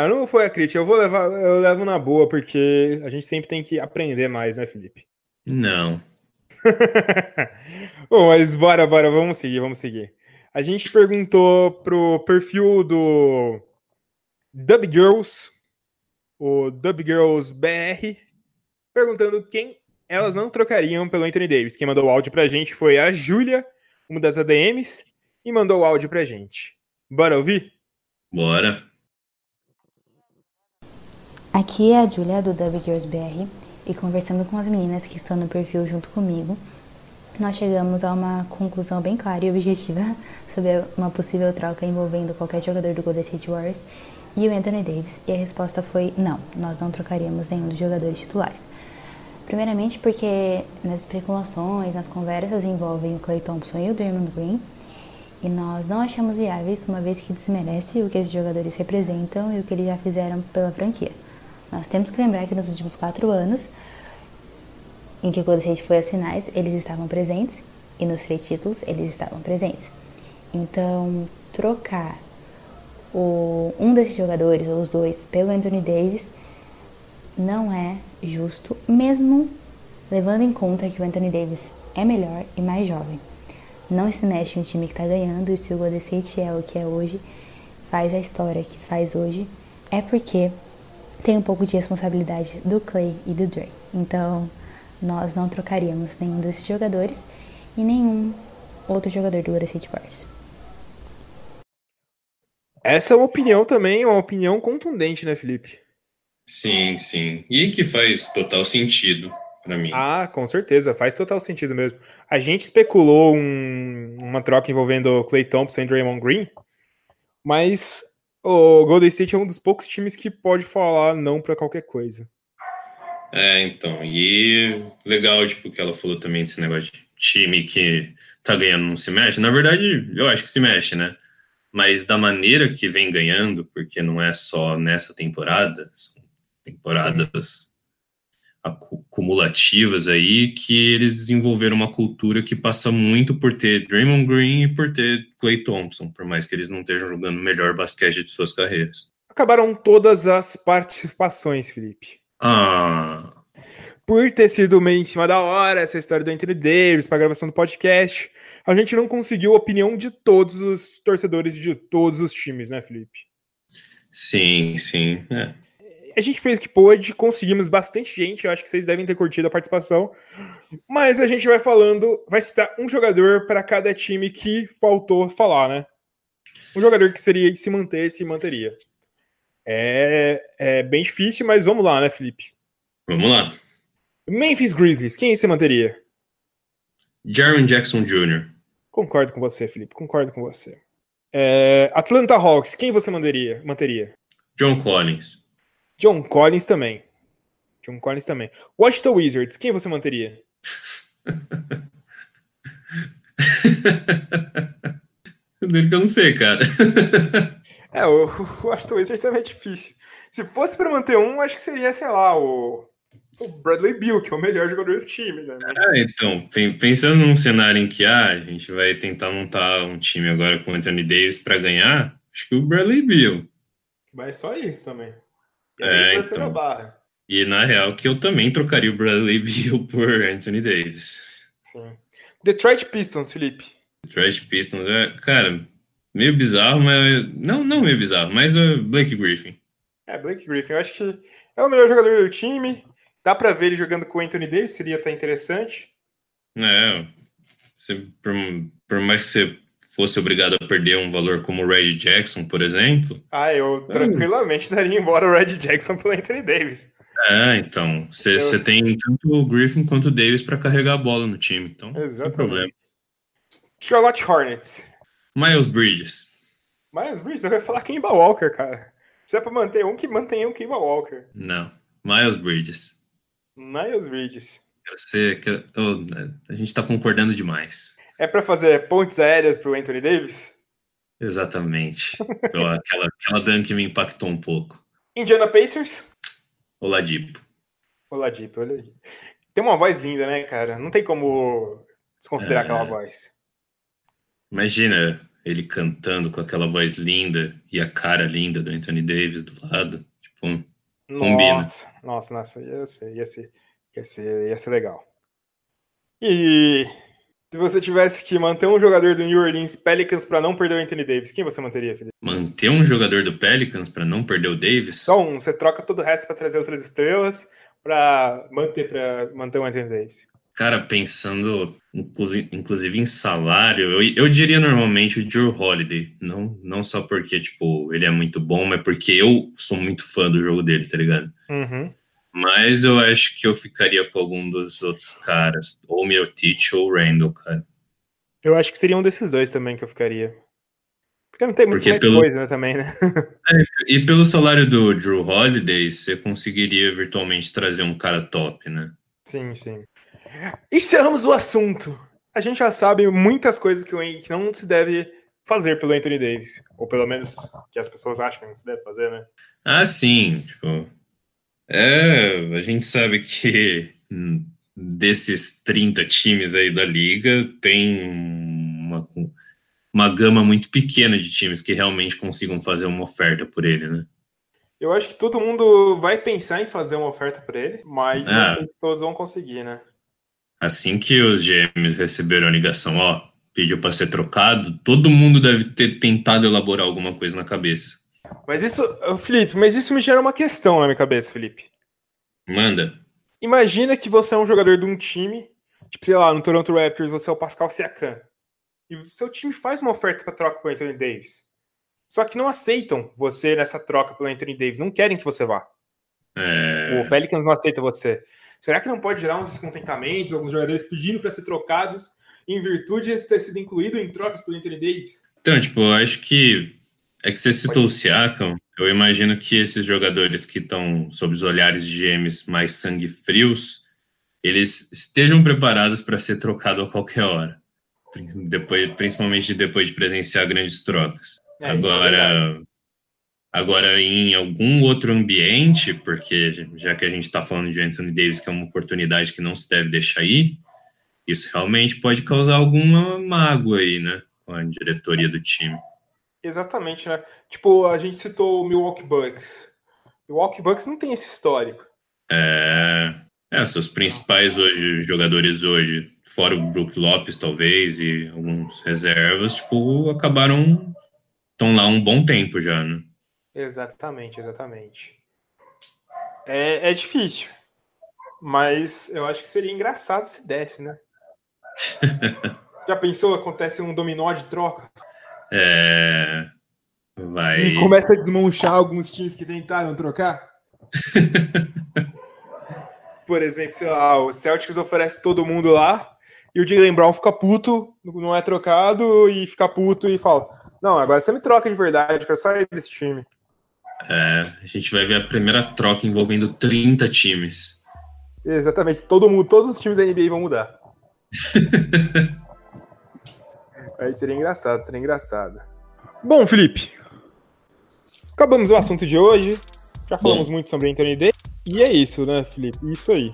Não foi a crítica. Eu levo na boa, porque a gente sempre tem que aprender mais, né, Felipe? Não. Bom, mas bora, vamos seguir. A gente perguntou pro perfil do Dub Girls, o Dub Girls BR, perguntando quem elas não trocariam pelo Anthony Davis. Quem mandou o áudio pra gente foi a Júlia, uma das ADMs, e mandou o áudio pra gente. Bora ouvir? Bora. Aqui é a Júlia do Dub Girls BR, e conversando com as meninas que estão no perfil junto comigo, nós chegamos a uma conclusão bem clara e objetiva sobre uma possível troca envolvendo qualquer jogador do Golden State Warriors e o Anthony Davis, e a resposta foi não, nós não trocaríamos nenhum dos jogadores titulares. Primeiramente porque nas especulações, nas conversas envolvem o Klay Thompson e o Draymond Green, e nós não achamos viáveis, uma vez que desmerece o que esses jogadores representam e o que eles já fizeram pela franquia. Nós temos que lembrar que nos últimos 4 anos, em que o Golden State foi às finais, eles estavam presentes, e nos 3 títulos eles estavam presentes. Então, trocar um desses jogadores, ou os dois, pelo Anthony Davis, não é justo, mesmo levando em conta que o Anthony Davis é melhor e mais jovem. Não se mexe no time que tá ganhando, e se o Golden State é o que é hoje, faz a história que faz hoje, é porque tem um pouco de responsabilidade do Klay e do Dre. Então, nós não trocaríamos nenhum desses jogadores e nenhum outro jogador do Golden State Warriors. Essa é uma opinião também, uma opinião contundente, né, Felipe? Sim. E que faz total sentido pra mim. Com certeza, faz total sentido mesmo. A gente especulou uma troca envolvendo Klay Thompson e Draymond Green, mas o Golden State é um dos poucos times que pode falar não pra qualquer coisa. Então, e legal, tipo, que ela falou também desse negócio de time que tá ganhando não se mexe. Na verdade, eu acho que se mexe, né? Mas da maneira que vem ganhando, porque não é só nessa temporada, são temporadas cumulativas aí, que eles desenvolveram uma cultura que passa muito por ter Draymond Green e por ter Klay Thompson, por mais que eles não estejam jogando o melhor basquete de suas carreiras. Acabaram todas as participações, Felipe. Por ter sido meio em cima da hora essa história do Anthony Davis para a gravação do podcast, a gente não conseguiu a opinião de todos os torcedores de todos os times, né, Felipe? Sim. A gente fez o que pôde, conseguimos bastante gente, eu acho que vocês devem ter curtido a participação, mas a gente vai citar um jogador para cada time que faltou falar, né? Um jogador que se manteria. É bem difícil, mas vamos lá, né, Felipe? Vamos lá. Memphis Grizzlies, quem se manteria? Jaren Jackson Jr. Concordo com você, Felipe, concordo com você. Atlanta Hawks, quem você manteria? John Collins. John Collins também. Washington Wizards, quem você manteria? Dele que eu não sei, cara. O Washington Wizards é mais difícil. Se fosse para manter um, acho que seria, sei lá, o Bradley Beal, que é o melhor jogador do time, né? Então, pensando num cenário em que a gente vai tentar montar um time agora com o Anthony Davis para ganhar, acho que o Bradley Beal. Mas só isso também. Então. E na real que eu também trocaria o Bradley Beal por Anthony Davis. Sim. Detroit Pistons, Felipe. Detroit Pistons, cara, meio bizarro, mas... Não meio bizarro, mas o Blake Griffin. Blake Griffin, eu acho que é o melhor jogador do time. Dá pra ver ele jogando com o Anthony Davis, seria até interessante. Por mais que você fosse obrigado a perder um valor como o Reggie Jackson, por exemplo... eu tranquilamente daria embora o Reggie Jackson pelo Anthony Davis. Então, você tem tanto o Griffin quanto o Davis para carregar a bola no time, então exatamente. Sem problema. Charlotte Hornets. Miles Bridges, eu ia falar Kemba Walker, cara. Se é pra manter um, que mantenha o Kemba Walker. Não, Miles Bridges. A gente tá concordando demais. É pra fazer pontes aéreas pro Anthony Davis? Exatamente. Aquela dunk me impactou um pouco. Indiana Pacers? Oladipo. Tem uma voz linda, né, cara? Não tem como desconsiderar aquela voz. Imagina ele cantando com aquela voz linda e a cara linda do Anthony Davis do lado. Tipo, combina. Nossa, ia ser legal. E se você tivesse que manter um jogador do New Orleans Pelicans para não perder o Anthony Davis, quem você manteria, Felipe? Manter um jogador do Pelicans para não perder o Davis? Só um. Você troca todo o resto para trazer outras estrelas para manter o Anthony Davis. Cara, pensando inclusive em salário, eu diria normalmente o Jrue Holiday. Não só porque, tipo, ele é muito bom, mas porque eu sou muito fã do jogo dele, tá ligado? Uhum. Mas eu acho que eu ficaria com algum dos outros caras. Ou Mirotic ou Randall, cara. Eu acho que seria um desses dois também que eu ficaria. Porque não tem muito mais coisa, né, também, né? E pelo salário do Jrue Holiday, você conseguiria virtualmente trazer um cara top, né? Sim. Encerramos o assunto. A gente já sabe muitas coisas que não se deve fazer pelo Anthony Davis. Ou pelo menos que as pessoas acham que não se deve fazer, né? Sim. Tipo... a gente sabe que desses 30 times aí da liga, tem uma gama muito pequena de times que realmente consigam fazer uma oferta por ele, né? Eu acho que todo mundo vai pensar em fazer uma oferta por ele, mas não sei se todos vão conseguir, né? Assim que os GMs receberam a ligação, pediu para ser trocado, todo mundo deve ter tentado elaborar alguma coisa na cabeça. Felipe, me gera uma questão na minha cabeça, Felipe. Manda. Imagina que você é um jogador de um time, tipo, sei lá, no Toronto Raptors, você é o Pascal Siakam. E seu time faz uma oferta para troca com o Anthony Davis. Só que não aceitam você nessa troca pelo Anthony Davis. Não querem que você vá. O Pelicans não aceita você. Será que não pode gerar uns descontentamentos, alguns jogadores pedindo para ser trocados em virtude de ter sido incluído em trocas pelo Anthony Davis? Então, tipo, eu acho que... É que você citou o Siakam, Eu imagino que esses jogadores que estão sob os olhares de GMs mais sangue frios, eles estejam preparados para ser trocado a qualquer hora. Principalmente depois de presenciar grandes trocas. Agora, em algum outro ambiente, porque já que a gente está falando de Anthony Davis, que é uma oportunidade que não se deve deixar ir, isso realmente pode causar alguma mágoa aí, né? Com a diretoria do time. Exatamente, né? Tipo, a gente citou o Milwaukee Bucks. O Milwaukee Bucks não tem esse histórico. Seus principais jogadores hoje, fora o Brook Lopes, talvez, e alguns reservas, tipo, estão lá um bom tempo já, né? Exatamente. É difícil. Mas eu acho que seria engraçado se desse, né? Já pensou? Acontece um dominó de troca? Vai. E começa a desmanchar alguns times que tentaram trocar? Por exemplo, sei lá, o Celtics oferece todo mundo lá e o Jaylen Brown fica puto, não é trocado e fica puto e fala: não, agora você me troca de verdade, quero sair desse time. A gente vai ver a primeira troca envolvendo 30 times. Exatamente, todos os times da NBA vão mudar. Aí seria engraçado. Bom, Felipe, acabamos o assunto de hoje. Já falamos muito sobre Anthony Davis. E é isso, né, Felipe? Isso aí.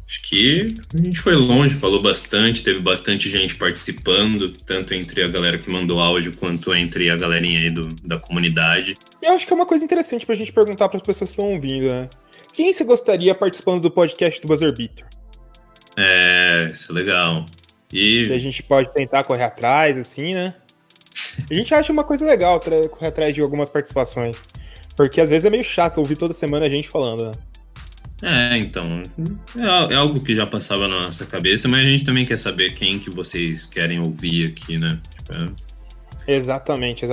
Acho que a gente foi longe, falou bastante, teve bastante gente participando, tanto entre a galera que mandou áudio, quanto entre a galerinha aí da comunidade. E eu acho que é uma coisa interessante pra gente perguntar para as pessoas que estão ouvindo, né? Quem você gostaria participando do podcast do Buzzer Beater? Isso é legal. E a gente pode tentar correr atrás, assim, né? A gente acha uma coisa legal correr atrás de algumas participações. Porque às vezes é meio chato ouvir toda semana a gente falando, né? Então, é algo que já passava na nossa cabeça, mas a gente também quer saber quem que vocês querem ouvir aqui, né? Exatamente.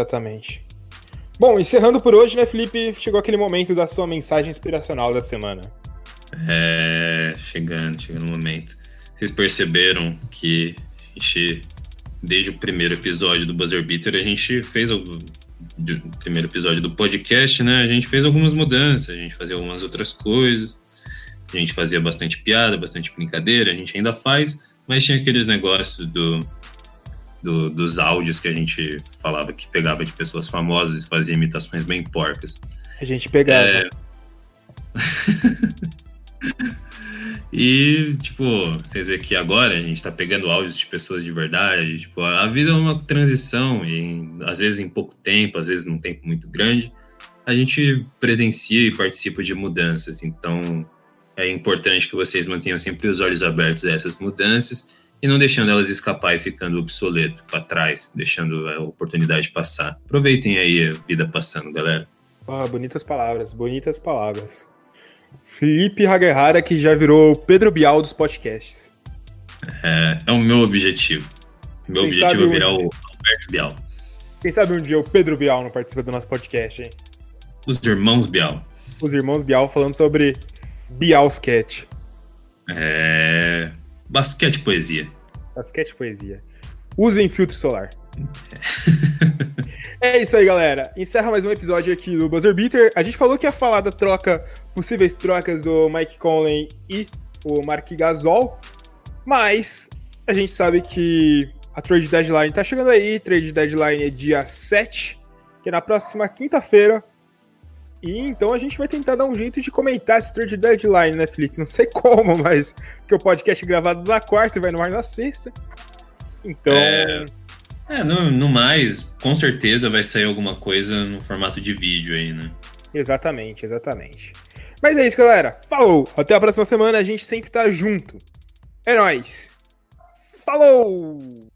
Bom, encerrando por hoje, né, Felipe? Chegou aquele momento da sua mensagem inspiracional da semana. Chegando o momento. Vocês perceberam que a gente, desde o primeiro episódio do Buzzer Beater, a gente fez do primeiro episódio do podcast, né? A gente fez algumas mudanças, a gente fazia algumas outras coisas, a gente fazia bastante piada, bastante brincadeira, a gente ainda faz, mas tinha aqueles negócios dos áudios que a gente falava que pegava de pessoas famosas e fazia imitações bem porcas. A gente pegava. E, tipo, vocês veem que agora a gente tá pegando áudios de pessoas de verdade, tipo, a vida é uma transição e às vezes em pouco tempo, às vezes num tempo muito grande, a gente presencia e participa de mudanças, então é importante que vocês mantenham sempre os olhos abertos a essas mudanças e não deixando elas escapar e ficando obsoleto para trás, deixando a oportunidade passar. Aproveitem aí a vida passando, galera. Bonitas palavras. Felipe Haguerrara, que já virou Pedro Bial dos podcasts. É o meu objetivo. Meu objetivo é virar o Alberto Bial. Quem sabe um dia o Pedro Bial não participa do nosso podcast, hein? Os irmãos Bial. Os irmãos Bial falando sobre Bialsketch. Basquete poesia. Usem filtro solar. É isso aí, galera. Encerra mais um episódio aqui do Buzzer Beater. A gente falou que ia falar da possíveis trocas do Mike Conley e o Marc Gasol, mas a gente sabe que a trade deadline tá chegando aí. Trade deadline é dia 7, que é na próxima quinta-feira. E então a gente vai tentar dar um jeito de comentar esse trade deadline, né, Felipe? Não sei como, mas porque o podcast é gravado na quarta e vai no ar na sexta. Então... no mais, com certeza vai sair alguma coisa no formato de vídeo aí, né? Exatamente. Mas é isso, galera. Falou! Até a próxima semana, a gente sempre tá junto. É nóis! Falou!